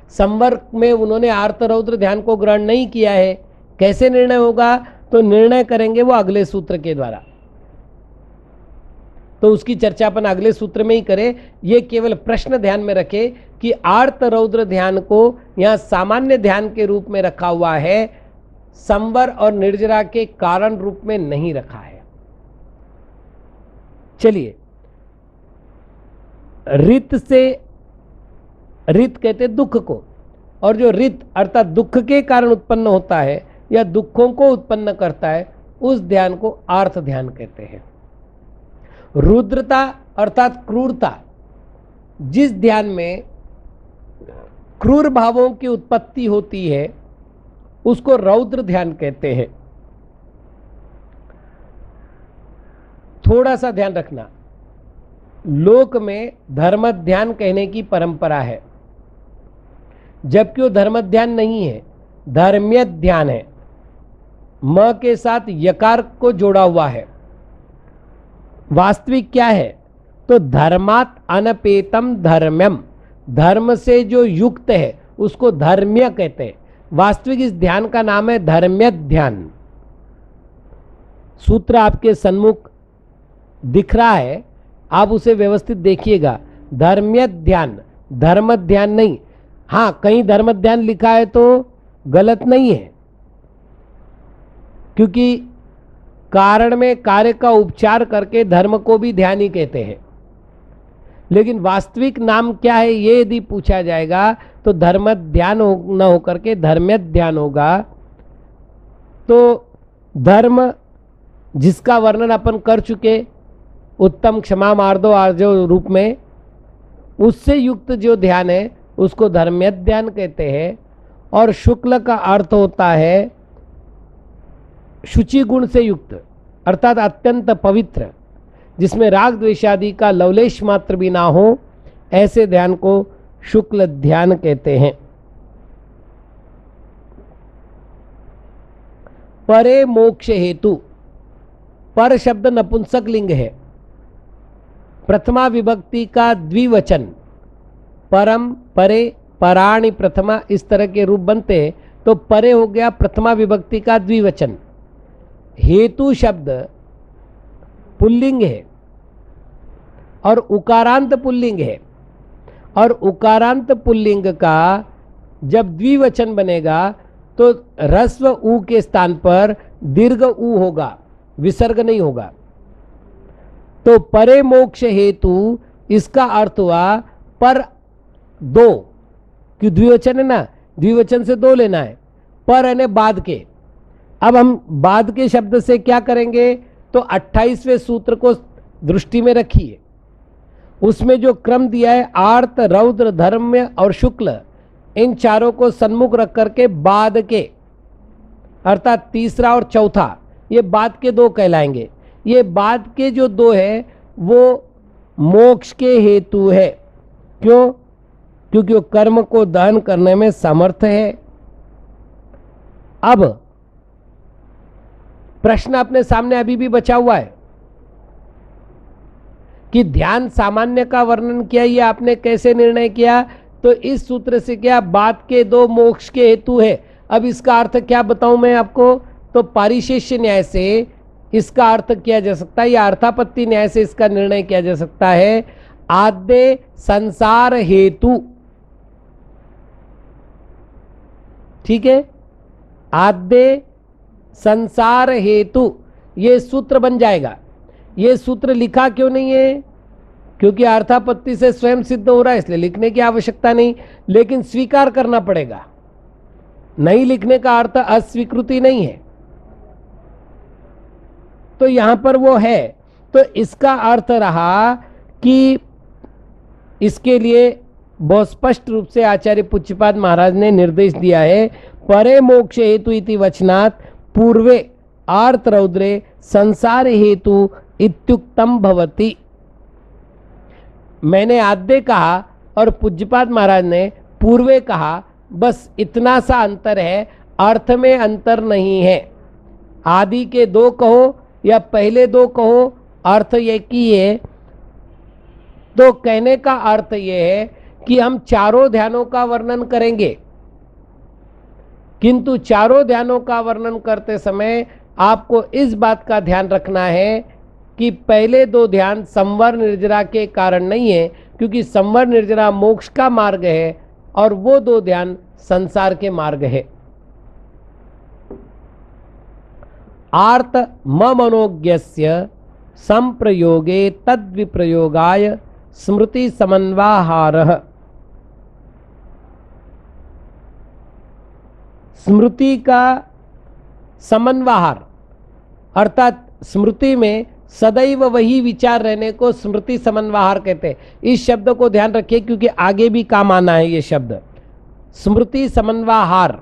संवर में उन्होंने आर्त रौद्र ध्यान को ग्रहण नहीं किया है? कैसे निर्णय होगा? तो निर्णय करेंगे वो अगले सूत्र के द्वारा। तो उसकी चर्चा अपन अगले सूत्र में ही करें। ये केवल प्रश्न ध्यान में रखे कि आर्त रौद्र ध्यान को यहाँ सामान्य ध्यान के रूप में रखा हुआ है, संवर और निर्जरा के कारण रूप में नहीं रखा है। चलिए, रित से, रित कहते दुख को, और जो रित अर्थात दुख के कारण उत्पन्न होता है या दुखों को उत्पन्न करता है, उस ध्यान को आर्त ध्यान कहते हैं। रुद्रता अर्थात क्रूरता, जिस ध्यान में क्रूर भावों की उत्पत्ति होती है उसको रौद्र ध्यान कहते हैं। थोड़ा सा ध्यान रखना, लोक में धर्म ध्यान कहने की परंपरा है, जबकि वो धर्म ध्यान नहीं है, धर्म्य ध्यान है। म के साथ यकार को जोड़ा हुआ है। वास्तविक क्या है? तो धर्मात अनपेतम धर्म्यम, धर्म से जो युक्त है उसको धर्म्य कहते हैं। वास्तविक इस ध्यान का नाम है धर्म्य ध्यान। सूत्र आपके सन्मुख दिख रहा है, आप उसे व्यवस्थित देखिएगा। धर्म्य ध्यान, धर्म ध्यान नहीं। हाँ, कहीं धर्म ध्यान लिखा है तो गलत नहीं है, क्योंकि कारण में कार्य का उपचार करके धर्म को भी ध्यान ही कहते हैं। लेकिन वास्तविक नाम क्या है ये यदि पूछा जाएगा तो धर्म ध्यान न होकर के धर्म्य ध्यान होगा। तो धर्म जिसका वर्णन अपन कर चुके, उत्तम क्षमा मार्दो आर्जो रूप में, उससे युक्त जो ध्यान है उसको धर्म्य ध्यान कहते हैं। और शुक्ल का अर्थ होता है शुचि गुण से युक्त, अर्थात अत्यंत पवित्र, जिसमें राग द्वेषादि का लवलेश मात्र भी ना हो, ऐसे ध्यान को शुक्ल ध्यान कहते हैं। परे मोक्ष हेतु, पर शब्द नपुंसक लिंग है, प्रथमा विभक्ति का द्विवचन, परम, परे, पराणि, प्रथमा, इस तरह के रूप बनते हैं। तो परे हो गया प्रथमा विभक्ति का द्विवचन। हेतु शब्द पुल्लिंग है और उकारांत पुल्लिंग है, और उकारांत पुल्लिंग का जब द्विवचन बनेगा तो ह्रस्व ऊ के स्थान पर दीर्घ ऊ होगा, विसर्ग नहीं होगा। तो परे मोक्ष हेतु, इसका अर्थ हुआ पर दो, क्यों द्विवचन है ना, द्विवचन से दो लेना है, पर यानी बाद के। अब हम बाद के शब्द से क्या करेंगे? तो 28वें सूत्र को दृष्टि में रखिए, उसमें जो क्रम दिया है आर्त, रौद्र, धर्म्य और शुक्ल, इन चारों को सन्मुख रख करके बाद के, अर्थात तीसरा और चौथा, ये बाद के दो कहलाएंगे। ये बाद के जो दो है वो मोक्ष के हेतु है। क्यों? क्योंकि वो कर्म को दहन करने में समर्थ है। अब प्रश्न अपने सामने अभी भी बचा हुआ है कि ध्यान सामान्य का वर्णन किया, ये आपने कैसे निर्णय किया? तो इस सूत्र से क्या बाद के दो मोक्ष के हेतु है। अब इसका अर्थ क्या बताऊं मैं आपको? तो पारिशेष्य न्याय से इसका अर्थ किया जा सकता है, या अर्थापत्ति न्याय से इसका निर्णय किया जा सकता है। आद्य संसार हेतु, ठीक है, आद्य संसार हेतु, ये सूत्र बन जाएगा। ये सूत्र लिखा क्यों नहीं है? क्योंकि अर्थापत्ति से स्वयं सिद्ध हो रहा है, इसलिए लिखने की आवश्यकता नहीं, लेकिन स्वीकार करना पड़ेगा। नहीं लिखने का अर्थ अस्वीकृति नहीं है। तो यहां पर वो है, तो इसका अर्थ रहा कि इसके लिए बहुत स्पष्ट रूप से आचार्य पुच्छपाद महाराज ने निर्देश दिया है, परे मोक्ष हेतु इति वचनात् पूर्वे आर्त रौद्रे संसार हेतु इत्युक्तम भवति। मैंने आद्य कहा और पूज्यपाद महाराज ने पूर्वे कहा, बस इतना सा अंतर है, अर्थ में अंतर नहीं है। आदि के दो कहो या पहले दो कहो, अर्थ ये की है। तो कहने का अर्थ ये है कि हम चारों ध्यानों का वर्णन करेंगे, किंतु चारों ध्यानों का वर्णन करते समय आपको इस बात का ध्यान रखना है कि पहले दो ध्यान संवर निर्जरा के कारण नहीं है, क्योंकि संवर निर्जरा मोक्ष का मार्ग है और वो दो ध्यान संसार के मार्ग है। आर्त मनोज्ञस्य संप्रयोगे तद्विप्रयोगाय स्मृति समन्वाहारः। स्मृति का समन्वाहार अर्थात स्मृति में सदैव वही विचार रहने को स्मृति समन्वाहार कहते हैं। इस शब्द को ध्यान रखिए क्योंकि आगे भी काम आना है ये शब्द। स्मृति समन्वाहार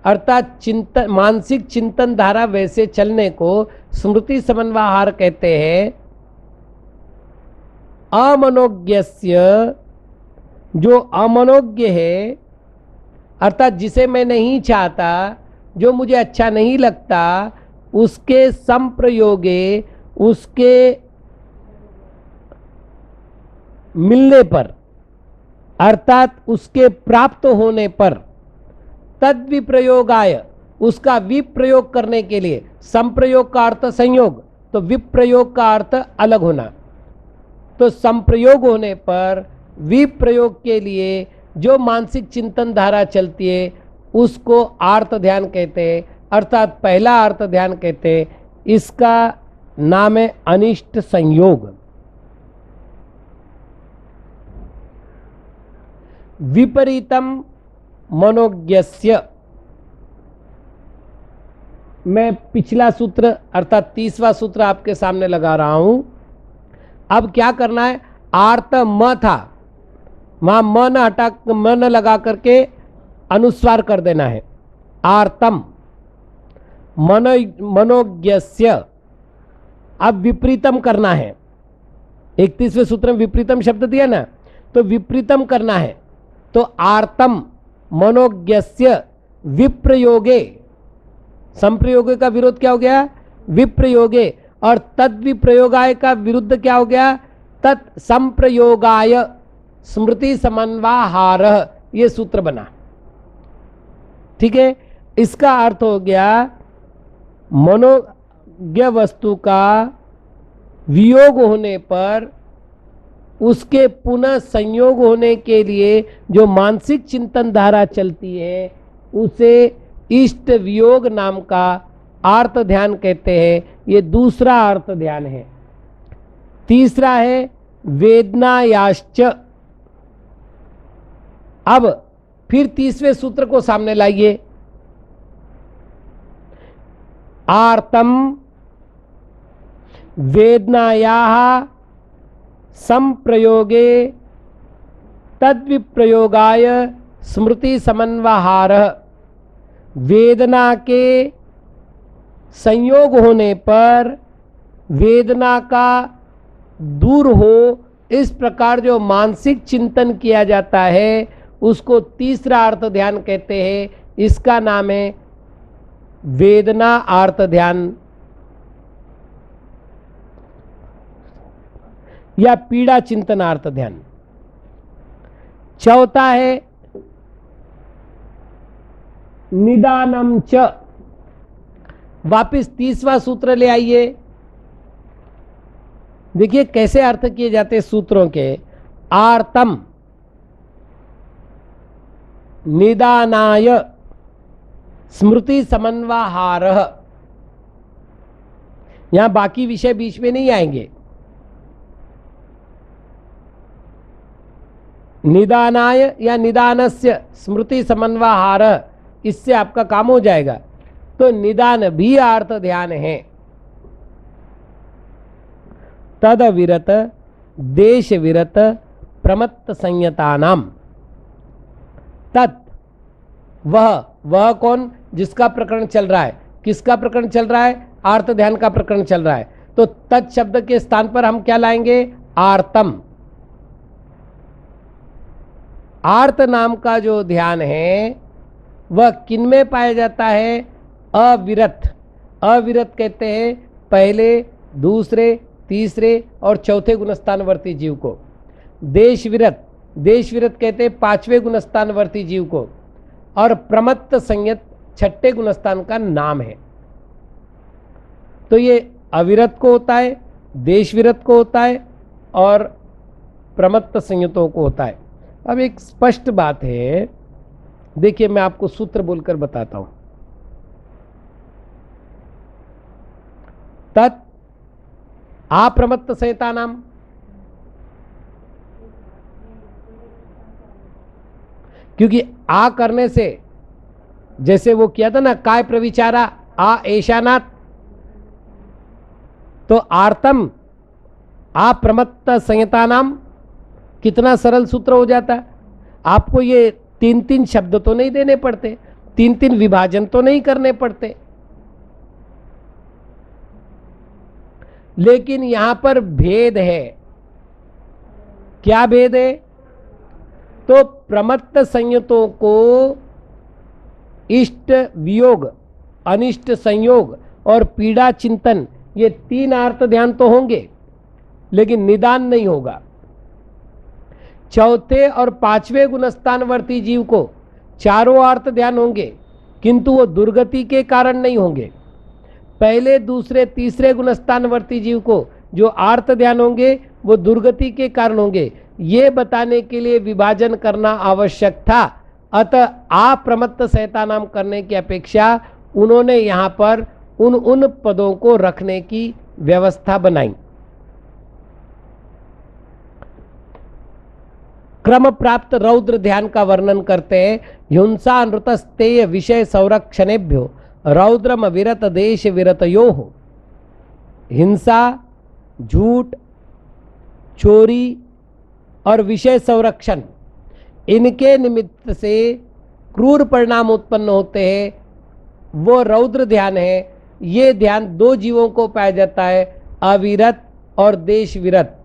अर्थात चिंतन, मानसिक चिंतन धारा वैसे चलने को स्मृति समन्वाहार कहते हैं। अमनोज्ञस्य, जो अमनोज्ञ है अर्थात जिसे मैं नहीं चाहता, जो मुझे अच्छा नहीं लगता, उसके संप्रयोगे, उसके मिलने पर अर्थात उसके प्राप्त होने पर, तद्विप्रयोगाय, उसका विप्रयोग करने के लिए। संप्रयोग का अर्थ संयोग, तो विप्रयोग का अर्थ अलग होना। तो संप्रयोग होने पर विप्रयोग के लिए जो मानसिक चिंतन धारा चलती है उसको आर्त ध्यान कहते हैं, अर्थात पहला आर्त ध्यान कहते हैं। इसका नाम है अनिष्ट संयोग। विपरीतम मनोज्ञस्य, मैं पिछला सूत्र अर्थात 30वां सूत्र आपके सामने लगा रहा हूं। अब क्या करना है, आर्त म था, वहां म न हटा, म न लगा करके अनुस्वार कर देना है। आर्तम मनोज्ञस्य। अब विपरीतम करना है। 31वें सूत्र में विपरीतम शब्द दिया ना, तो विपरीतम करना है। तो आर्तम मनोज्ञस्य विप्रयोगे, संप्रयोगे का विरोध क्या हो गया, विप्रयोगे, और तद्विप्रयोगाय का विरुद्ध क्या हो गया, तत्संप्रयोगाय स्मृति समन्वाहारः। ये सूत्र बना, ठीक है। इसका अर्थ हो गया मनोज्ञ वस्तु का वियोग होने पर उसके पुनः संयोग होने के लिए जो मानसिक चिंतन धारा चलती है उसे इष्ट वियोग नाम का आर्त ध्यान कहते हैं। ये दूसरा आर्त ध्यान है। तीसरा है वेदनायाश्च। अब फिर 30वें सूत्र को सामने लाइए। आर्तम वेदनायाः संप्रयोगे तद्विप्रयोगाय स्मृति समन्वाहारः। वेदना के संयोग होने पर वेदना का दूर हो, इस प्रकार जो मानसिक चिंतन किया जाता है उसको तीसरा आर्त ध्यान कहते हैं। इसका नाम है वेदना आर्त ध्यान या पीड़ा चिंतन आर्त ध्यान। चौथा है निदानम च। वापिस 30वां सूत्र ले आइए। देखिए कैसे अर्थ किए जाते सूत्रों के। आर्तम निदानाय स्मृति समन्वाहारः। यहां बाकी विषय बीच में नहीं आएंगे। निदानाय या निदानस्य स्मृति समन्वाहारः, इससे आपका काम हो जाएगा। तो निदान भी आर्त ध्यान है। तद विरत देश विरत प्रमत्त संयतानाम। तत् वह कौन, जिसका प्रकरण चल रहा है। किसका प्रकरण चल रहा है, आर्त ध्यान का प्रकरण चल रहा है। तो तत् शब्द के स्थान पर हम क्या लाएंगे, आर्तम। आर्त नाम का जो ध्यान है वह किन में पाया जाता है, अविरत। अविरत कहते हैं पहले, दूसरे, तीसरे और चौथे गुणस्थानवर्ती जीव को। देश विरत, देश विरत कहते हैं पांचवें गुणस्थानवर्ती जीव को। और प्रमत्त संयत छठे गुणस्थान का नाम है। तो ये अविरत को होता है, देश विरत को होता है और प्रमत्त संयुतों को होता है। अब एक स्पष्ट बात है, देखिए मैं आपको सूत्र बोलकर बताता हूं। तत् आप्रमत्त संहिता नाम, क्योंकि आ करने से, जैसे वो किया था ना, काय प्रविचारा आ ऐशानाथ, तो आर्तम आप्रमत्त संहिता नाम, कितना सरल सूत्र हो जाता। आपको ये 3-3 शब्द तो नहीं देने पड़ते, 3-3 विभाजन तो नहीं करने पड़ते, लेकिन यहां पर भेद है। क्या भेद है? तो प्रमत्त संयुतों को इष्ट वियोग, अनिष्ट संयोग और पीड़ा चिंतन, ये 3 अर्थ ध्यान तो होंगे, लेकिन निदान नहीं होगा। चौथे और 5वें गुणस्थानवर्ती जीव को चारों अर्थ ध्यान होंगे, किंतु वो दुर्गति के कारण नहीं होंगे। पहले, दूसरे, तीसरे गुणस्थानवर्ती जीव को जो अर्थ ध्यान होंगे वो दुर्गति के कारण होंगे। ये बताने के लिए विभाजन करना आवश्यक था। अतः आप्रमत्त संहिता नाम करने की अपेक्षा उन्होंने यहां पर उन पदों को रखने की व्यवस्था बनाई। क्रम प्राप्त रौद्र ध्यान का वर्णन करते हैं। हिंसा नृतस्तेय विषय संरक्षणेभ्यो रौद्रम विरत देश विरतयोः। हिंसा, झूठ, चोरी और विषय संरक्षण, इनके निमित्त से क्रूर परिणाम उत्पन्न होते हैं, वो रौद्र ध्यान है। ये ध्यान 2 जीवों को पाया जाता है, अविरत और देश विरत।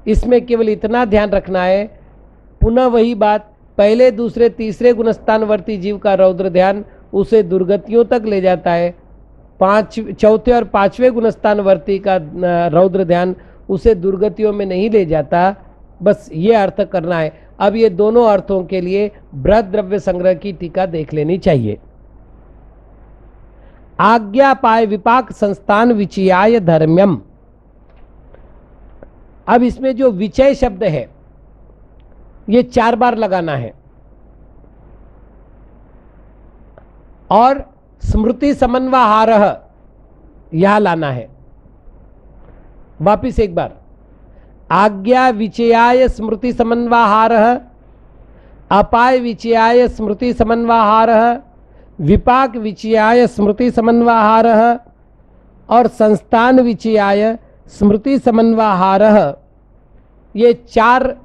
इसमें केवल इतना ध्यान रखना है, पुनः वही बात, पहले, दूसरे, तीसरे गुणस्थानवर्ती जीव का रौद्र ध्यान उसे दुर्गतियों तक ले जाता है। चौथे और 5वें गुणस्थानवर्ती का रौद्र ध्यान उसे दुर्गतियों में नहीं ले जाता। बस ये अर्थ करना है। अब ये दोनों अर्थों के लिए बृहद द्रव्य संग्रह की टीका देख लेनी चाहिए। आज्ञा पाय विपाक संस्थान विचयाय धर्म्यम। अब इसमें जो विचय शब्द है ये 4 बार लगाना है, और स्मृति समन्वहारः यह लाना है। वापिस एक बार, आज्ञा विचयाय स्मृति समन्वहारः, अपाय विचयाय स्मृति समन्वहारः, विपाक विचयाय स्मृति समन्वहारः और संस्थान विचयाय स्मृति समन्वहारः। ये 4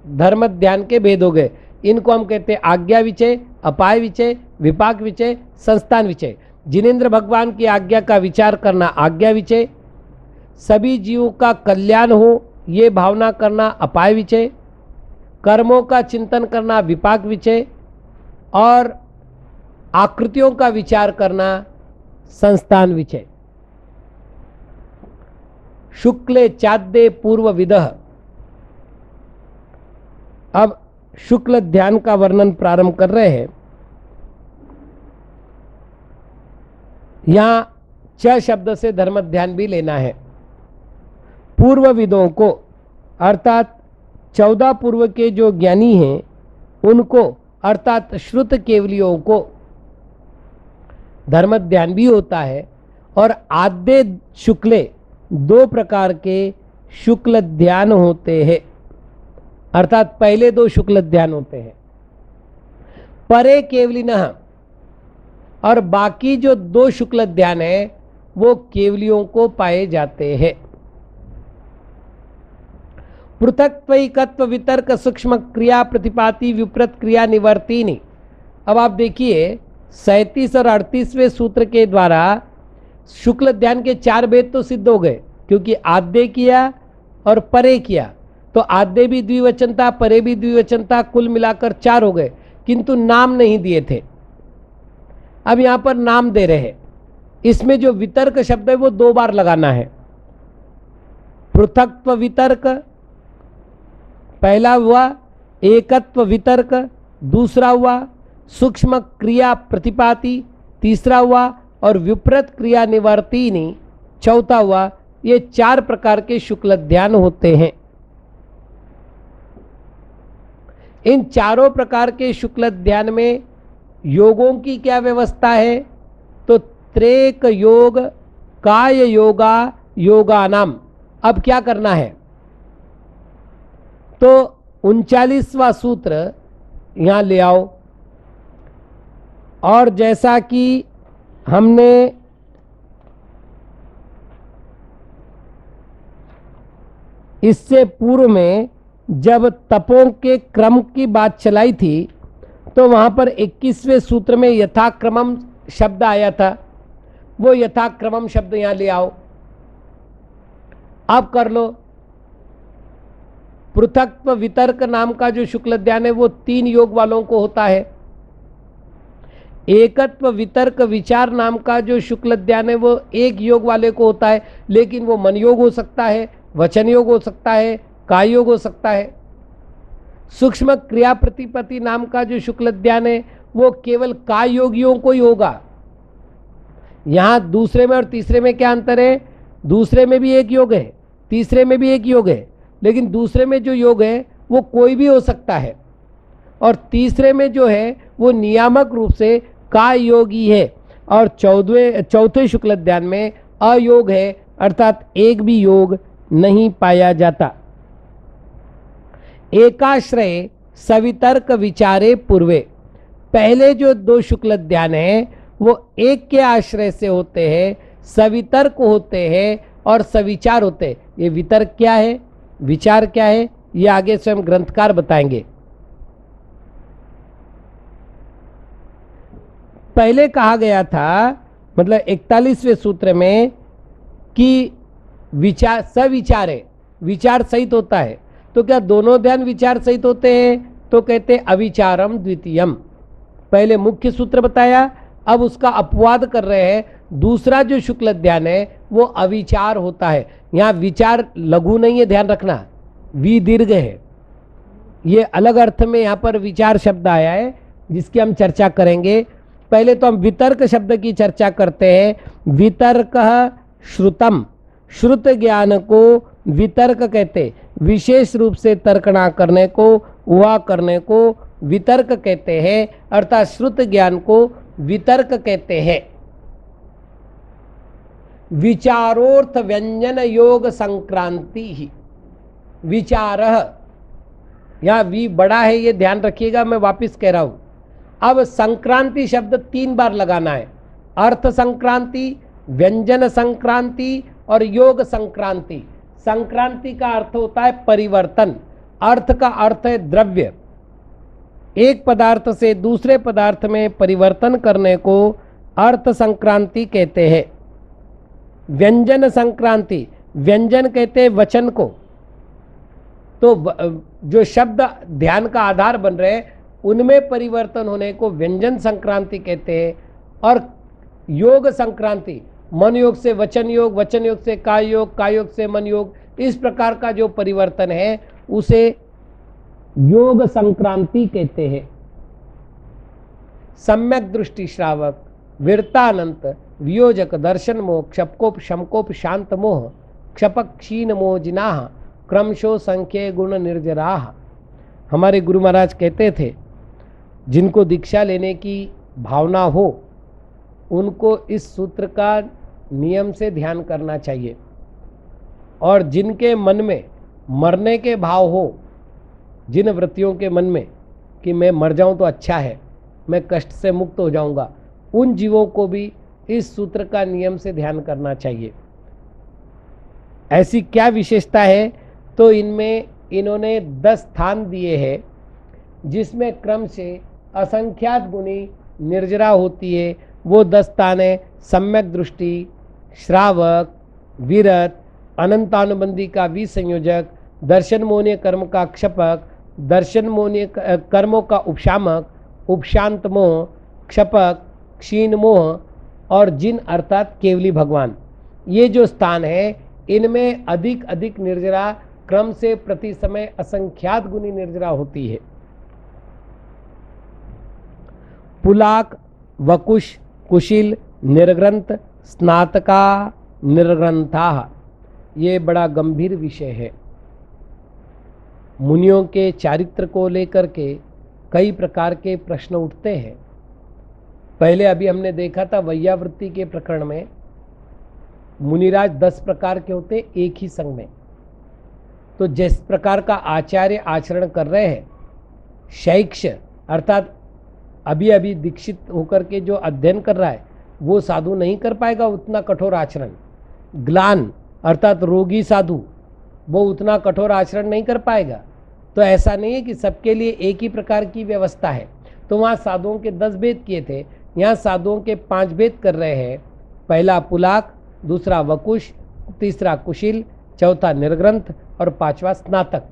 धर्म ध्यान के भेद हो गए। इनको हम कहते हैं आज्ञा विचय, अपाय विचय, विपाक विचय, संस्थान विचय। जिनेंद्र भगवान की आज्ञा का विचार करना आज्ञा विचय, सभी जीवों का कल्याण हो ये भावना करना अपाय विचय, कर्मों का चिंतन करना विपाक विचय, और आकृतियों का विचार करना संस्थान विचय। शुक्ले चाद्य पूर्व विदः। अब शुक्ल ध्यान का वर्णन प्रारंभ कर रहे हैं। यहां च शब्द से धर्म ध्यान भी लेना है। पूर्व विदों को, अर्थात 14 पूर्व के जो ज्ञानी हैं उनको, अर्थात श्रुत केवलियों को धर्म ध्यान भी होता है। और आद्य शुक्ले 2 प्रकार के शुक्ल ध्यान होते हैं, अर्थात पहले 2 शुक्ल ध्यान होते हैं। परे केवलिनः, और बाकी जो 2 शुक्ल ध्यान है वो केवलियों को पाए जाते हैं। पृथक्त्वैकत्व वितर्क सूक्ष्म क्रिया प्रतिपाती विपरीत क्रिया निवर्तिनी। अब आप देखिए 37 और 38वें सूत्र के द्वारा शुक्ल ध्यान के 4 भेद तो सिद्ध हो गए, क्योंकि आद्य किया और परे किया, तो आद्य भी द्विवचन था, परे भी द्विवचन था, कुल मिलाकर 4 हो गए, किंतु नाम नहीं दिए थे। अब यहां पर नाम दे रहे हैं। इसमें जो वितर्क शब्द है वो 2 बार लगाना है। पृथक्त्व वितर्क पहला हुआ, एकत्व वितर्क दूसरा हुआ, सूक्ष्म क्रिया प्रतिपाती तीसरा हुआ, और विपरीत क्रिया निवर्तिनी चौथा हुआ। ये 4 प्रकार के शुक्ल ध्यान होते हैं। इन चारों प्रकार के शुक्ल ध्यान में योगों की क्या व्यवस्था है? तो त्रेक योग, काय योगा, योगानाम। अब क्या करना है? तो 39वां सूत्र यहां ले आओ, और जैसा कि हमने इससे पूर्व में जब तपों के क्रम की बात चलाई थी, तो वहां पर 21वें सूत्र में यथाक्रमम शब्द आया था। वो यथाक्रमम शब्द यहां ले आओ। अब कर लो। पृथक्त्व वितर्क नाम का जो शुक्ल ध्यान है वो 3 योग वालों को होता है। एकत्व वितर्क विचार नाम का जो शुक्ल ध्यान है वो 1 योग वाले को होता है, लेकिन वो मन योग हो सकता है, वचन योग हो सकता है, काय योग हो सकता है। सूक्ष्म क्रिया प्रतिपत्ति नाम का जो शुक्ल ध्यान है वो केवल काय योगियों को ही होगा। यहां दूसरे में और तीसरे में क्या अंतर है? दूसरे में भी 1 योग है, तीसरे में भी 1 योग है, लेकिन दूसरे में जो योग है वो कोई भी हो सकता है, और तीसरे में जो है वो नियामक रूप से काय योगी है, और चौथे शुक्ल ध्यान में अयोग है, अर्थात एक भी योग नहीं पाया जाता। एकाश्रय सवितर्क विचारे पूर्वे, पहले जो 2 शुक्ल ध्यान हैं वो एक के आश्रय से होते हैं, सवितर्क होते हैं और सविचार होते हैं। ये वितर्क क्या है, विचार क्या है, ये आगे स्वयं ग्रंथकार बताएंगे। पहले कहा गया था, मतलब 41वें सूत्र में, कि विचार सविचार है, विचार सहित होता है। तो क्या दोनों ध्यान विचार सहित होते हैं? तो कहते हैं अविचारम द्वितीयम। पहले मुख्य सूत्र बताया, अब उसका अपवाद कर रहे हैं। दूसरा जो शुक्ल ध्यान है वो अविचार होता है। यहाँ विचार लघु नहीं है, ध्यान रखना, वी दीर्घ है। ये अलग अर्थ में यहाँ पर विचार शब्द आया है, जिसकी हम चर्चा करेंगे। पहले तो हम वितर्क शब्द की चर्चा करते हैं। वितर्क श्रुतम, श्रुत ज्ञान को वितर्क कहते, विशेष रूप से तर्कना करने को, हुआ करने को वितर्क कहते हैं, अर्थात श्रुत ज्ञान को वितर्क कहते हैं। विचारोर्थ व्यंजन योग संक्रांति ही, विचार, यहां वी बड़ा है, ये ध्यान रखिएगा, मैं वापिस कह रहा हूं। अब संक्रांति शब्द 3 बार लगाना है। अर्थ संक्रांति, व्यंजन संक्रांति और योग संक्रांति। संक्रांति का अर्थ होता है परिवर्तन, अर्थ का अर्थ है द्रव्य। एक पदार्थ से दूसरे पदार्थ में परिवर्तन करने को अर्थ संक्रांति कहते हैं। व्यंजन संक्रांति, व्यंजन कहते हैं वचन को। तो जो शब्द ध्यान का आधार बन रहे हैं उनमें परिवर्तन होने को व्यंजन संक्रांति कहते हैं। और योग संक्रांति, मन योग से वचन योग, वचन योग से काय योग से मन योग, इस प्रकार का जो परिवर्तन है उसे योग संक्रांति कहते हैं। सम्यक दृष्टि श्रावक, वीरतानंत, वियोजक, दर्शन मोह, क्षपकोप शमकोप शांत मोह, क्षपक क्षीण मोह जिनाह, क्रमशो संख्य गुण निर्जराह। हमारे गुरु महाराज कहते थे, जिनको दीक्षा लेने की भावना हो उनको इस सूत्र का नियम से ध्यान करना चाहिए, और जिनके मन में मरने के भाव हो, जिन वृत्तियों के मन में कि मैं मर जाऊं तो अच्छा है, मैं कष्ट से मुक्त हो जाऊंगा, उन जीवों को भी इस सूत्र का नियम से ध्यान करना चाहिए। ऐसी क्या विशेषता है? तो इनमें इन्होंने 10 स्थान दिए हैं, जिसमें क्रम से असंख्यात गुणी निर्जरा होती है। वो 10 स्थान है: सम्यक दृष्टि, श्रावक, विरत, अनंतानुबंधी का विसंयोजक, दर्शन मोहनीय कर्म का क्षपक, दर्शन मोहनीय कर्मों का उपशामक, उपशांत मोह, क्षपक, क्षीण मोह, और जिन अर्थात केवली भगवान। ये जो स्थान है इनमें अधिक अधिक निर्जरा, क्रम से प्रति समय असंख्यात गुनी निर्जरा होती है। पुलाक, वकुश, कुशिल, निर्ग्रंथ, स्नातका, निर्ग्रंथा। ये बड़ा गंभीर विषय है। मुनियों के चारित्र को लेकर के कई प्रकार के प्रश्न उठते हैं। पहले अभी हमने देखा था वैयावृत्ति के प्रकरण में मुनिराज 10 प्रकार के होते एक ही संग में। तो जिस प्रकार का आचार्य आचरण कर रहे हैं, शैक्ष्य अर्थात अभी अभी दीक्षित होकर के जो अध्ययन कर रहा है वो साधु नहीं कर पाएगा उतना कठोर आचरण। ग्लान अर्थात रोगी साधु वो उतना कठोर आचरण नहीं कर पाएगा। तो ऐसा नहीं है कि सबके लिए एक ही प्रकार की व्यवस्था है। तो वहाँ साधुओं के 10 भेद किए थे, यहाँ साधुओं के 5 भेद कर रहे हैं। पहला पुलाक, दूसरा वकुश, तीसरा कुशिल, चौथा निर्ग्रंथ और 5वां स्नातक।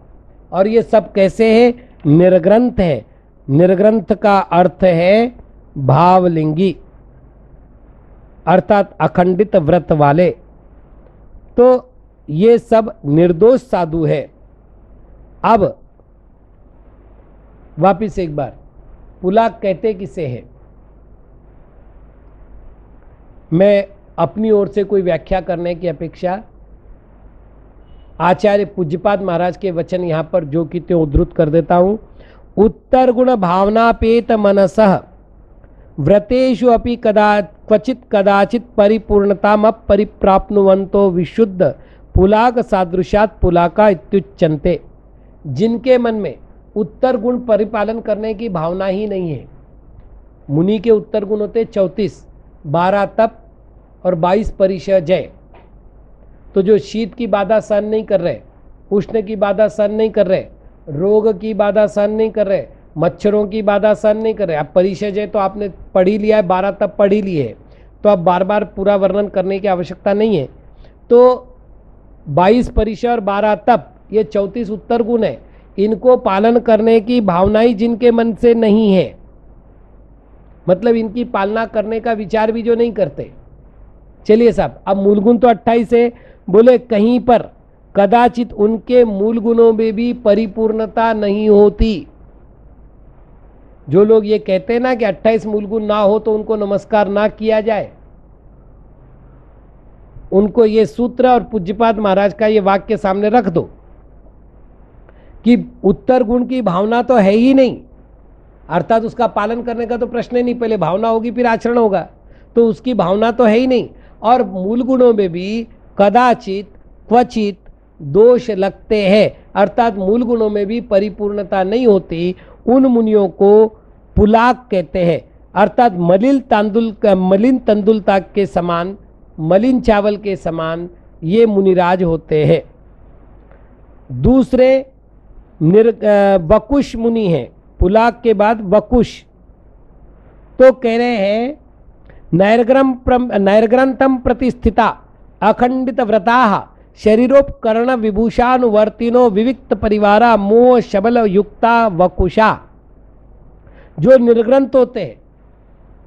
और ये सब कैसे है? निर्ग्रंथ है। निर्ग्रंथ का अर्थ है भावलिंगी अर्थात अखंडित व्रत वाले। तो ये सब निर्दोष साधु है। अब वापिस एक बार, पुलाक कहते किसे है? मैं अपनी ओर से कोई व्याख्या करने की अपेक्षा आचार्य पूज्यपाद महाराज के वचन यहां पर जो कि त्यों उद्धृत कर देता हूं। उत्तर गुण भावनापेत मनसः व्रतेषु अपि क्वचित कदाचित परिपूर्णताम परिप्राप्नुवन्तो विशुद्ध पुलाक सादृशात पुलाका इत्युच्यन्ते। जिनके मन में उत्तर गुण परिपालन करने की भावना ही नहीं है। मुनि के उत्तर गुण होते 34, 12 तप और 22 परिचय। तो जो शीत की बाधा सहन नहीं कर रहे, उष्ण की बाधा सहन नहीं कर रहे, रोग की बाधा सहन नहीं कर रहे, मच्छरों की बाधा सहन नहीं कर रहे। अब परिचय तो आपने पढ़ ही लिया है, 12 तप पढ़ ही लिए है, तो अब बार बार पूरा वर्णन करने की आवश्यकता नहीं है। तो 22 परिचय और 12 तप ये 34 उत्तर गुण है। इनको पालन करने की भावना ही जिनके मन से नहीं है, मतलब इनकी पालना करने का विचार भी जो नहीं करते। चलिए साहब, अब मूल गुण तो 28 है। बोले कहीं पर कदाचित उनके मूल गुणों में भी परिपूर्णता नहीं होती। जो लोग ये कहते हैं ना कि 28 मूल गुण ना हो तो उनको नमस्कार ना किया जाए, उनको ये सूत्र और पूज्यपाद महाराज का ये वाक्य सामने रख दो कि उत्तर गुण की भावना तो है ही नहीं, अर्थात उसका पालन करने का तो प्रश्न ही नहीं। पहले भावना होगी फिर आचरण होगा, तो उसकी भावना तो है ही नहीं। और मूल गुणों में भी कदाचित क्वचित दोष लगते हैं, अर्थात मूल गुणों में भी परिपूर्णता नहीं होती। उन मुनियों को पुलाक कहते हैं, अर्थात मलिन तंदुलता के समान, मलिन चावल के समान ये मुनिराज होते हैं। दूसरे वकुश मुनि हैं, पुलाक के बाद वकुश। तो कह रहे हैं नैर्ग्रंथम प्रतिष्ठिता अखंडित व्रताः शरीरोपकरण विभूषानुवर्तिनो विविक्त परिवारा मोह शबल युक्ता वकुशा। जो निर्ग्रंथ होते हैं,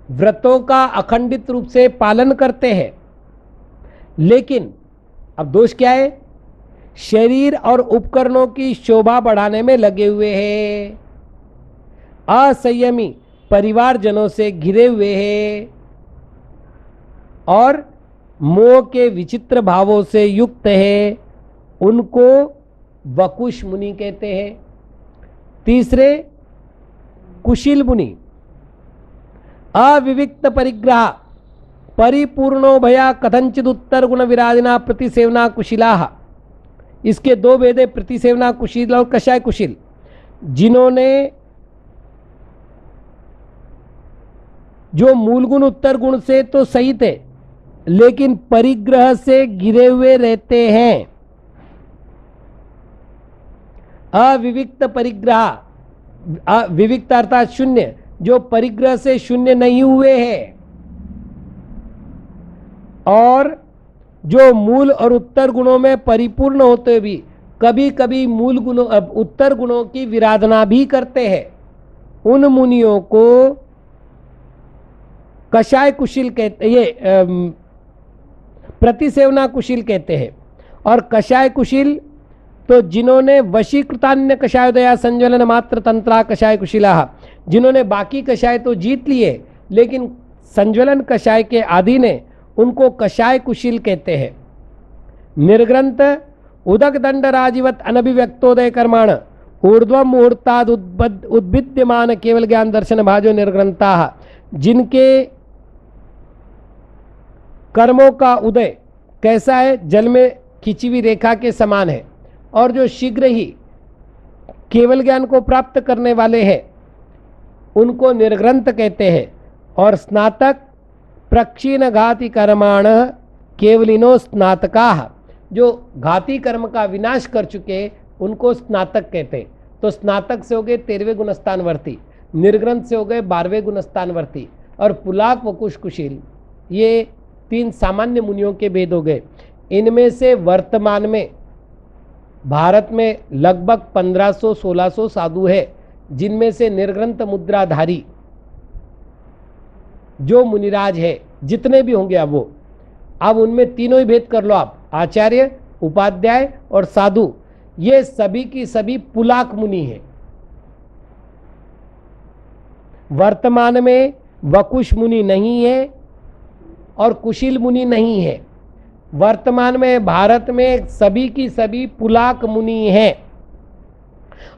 व्रतों का अखंडित रूप से पालन करते हैं, लेकिन अब दोष क्या है? शरीर और उपकरणों की शोभा बढ़ाने में लगे हुए हैं, असंयमी परिवारजनों से घिरे हुए हैं और मोह के विचित्र भावों से युक्त है, उनको वकुश मुनि कहते हैं। तीसरे कुशिल मुनि, अविविक्त परिग्रह परिपूर्णो भया कथंचित उत्तर गुण विराजना प्रतिसेवना कुशिलाः। इसके 2 भेद है, प्रतिसेवना कुशिल और कषाय कुशिल। जिन्होंने जो मूल गुण उत्तर गुण से तो सही थे, लेकिन परिग्रह से घिरे हुए रहते हैं। अविविक्त परिग्रह, विविक्त अर्थात शून्य, जो परिग्रह से शून्य नहीं हुए हैं, और जो मूल और उत्तर गुणों में परिपूर्ण होते भी कभी कभी मूल गुणों उत्तर गुणों की विराधना भी करते हैं, उन मुनियों को कषाय कुशिल कहते, ये प्रतिसेवना कुशिल कहते हैं। और कषाय कुशिल तो जिन्होंने वशीकृतान्य कषायोदया संज्वलन मात्र तंत्रा कषाय कुशिला, जिन्होंने बाकी कषाय तो जीत लिए लेकिन संज्वलन कषाय के आधीन है, उनको कषाय कुशिल कहते हैं। निर्ग्रंथ उदक दंड राजीवत अनभिव्यक्तोदय कर्माण ऊर्ध्व मुहूर्ताद उद्भिद्यमान केवल ज्ञान दर्शन भाजो निर्ग्रंथा, जिनके कर्मों का उदय कैसा है, जल में खिंची हुई रेखा के समान है, और जो शीघ्र ही केवल ज्ञान को प्राप्त करने वाले हैं उनको निर्ग्रंथ कहते हैं। और स्नातक प्रक्षीण घाति कर्माण केवलिनो स्नातका, जो घाती कर्म का विनाश कर चुके उनको स्नातक कहते हैं। तो स्नातक से हो गए 13वें गुणस्थानवर्ती, निर्ग्रंथ से हो गए 12वें गुणस्थानवर्ती, और पुलाक वकुश कुशील, ये 3 सामान्य मुनियों के भेद हो गए। इनमें से वर्तमान में भारत में लगभग 1500-1600 साधु है, जिनमें से निर्ग्रंथ मुद्राधारी जो मुनिराज है, जितने भी होंगे अब उनमें तीनों ही भेद कर लो आप, आचार्य, उपाध्याय और साधु, ये सभी की सभी पुलाक मुनि हैं। वर्तमान में वकुश मुनि नहीं है और कुशील मुनि नहीं है। वर्तमान में भारत में सभी की सभी पुलाक मुनि हैं।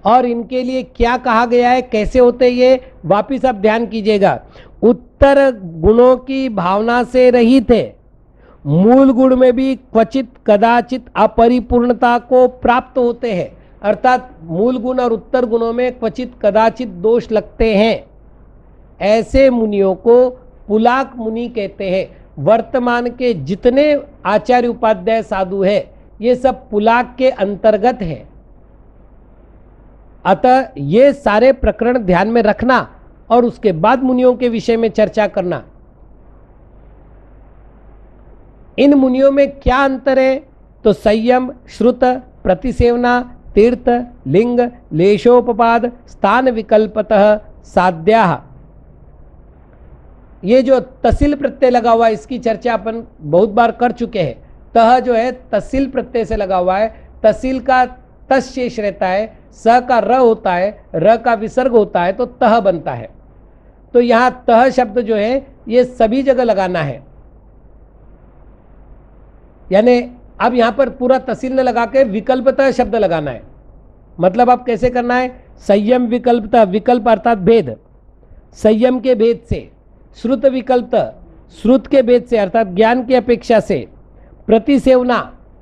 और इनके लिए क्या कहा गया है, कैसे होते ये, वापिस आप ध्यान कीजिएगा। उत्तर गुणों की भावना से रहित है, मूल गुण में भी क्वचित कदाचित अपरिपूर्णता को प्राप्त होते हैं, अर्थात मूल गुण और उत्तर गुणों में क्वचित कदाचित दोष लगते हैं। ऐसे मुनियों को पुलाक मुनि कहते हैं। वर्तमान के जितने आचार्य उपाध्याय साधु है ये सब पुलाक के अंतर्गत है। अतः ये सारे प्रकरण ध्यान में रखना और उसके बाद मुनियों के विषय में चर्चा करना। इन मुनियों में क्या अंतर है, तो संयम, श्रुत, प्रतिसेवना, तीर्थ, लिंग, लेशोपपाद, स्थान विकल्पतः साध्याः। ये जो तसिल प्रत्यय लगा हुआ है इसकी चर्चा अपन बहुत बार कर चुके हैं। तह जो है तसिल प्रत्यय से लगा हुआ है, तसिल का तस शेष रहता है, स का र होता है, र का विसर्ग होता है तो तह बनता है। तो यहाँ तह शब्द जो है ये सभी जगह लगाना है, यानी अब यहाँ पर पूरा तसिल न लगा के विकल्पतः शब्द लगाना है। मतलब आप कैसे करना है, संयम विकल्पतः, विकल्प अर्थात भेद, संयम के भेद से, श्रुत विकल्प, श्रुत के भेद से अर्थात ज्ञान की अपेक्षा से, प्रतिसेवना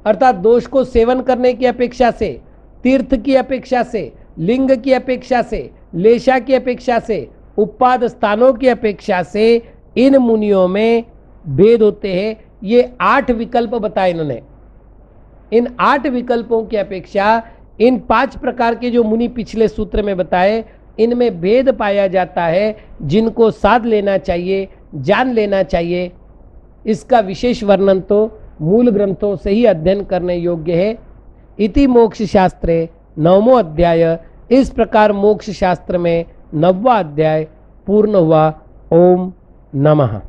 अर्थात दोष को सेवन करने की अपेक्षा से, तीर्थ की अपेक्षा से, लिंग की अपेक्षा से, लेशा की अपेक्षा से, उपाद स्थानों की अपेक्षा से इन मुनियों में भेद होते हैं। ये 8 विकल्प बताए इन्होंने। इन 8 विकल्पों की अपेक्षा इन 5 प्रकार के जो मुनि पिछले सूत्र में बताए, इनमें भेद पाया जाता है, जिनको साध लेना चाहिए, जान लेना चाहिए। इसका विशेष वर्णन तो मूल ग्रंथों से ही अध्ययन करने योग्य है। इति मोक्ष शास्त्रे 9वां अध्याय, इस प्रकार मोक्ष शास्त्र में 9वां अध्याय पूर्ण हुआ। ओम नमः।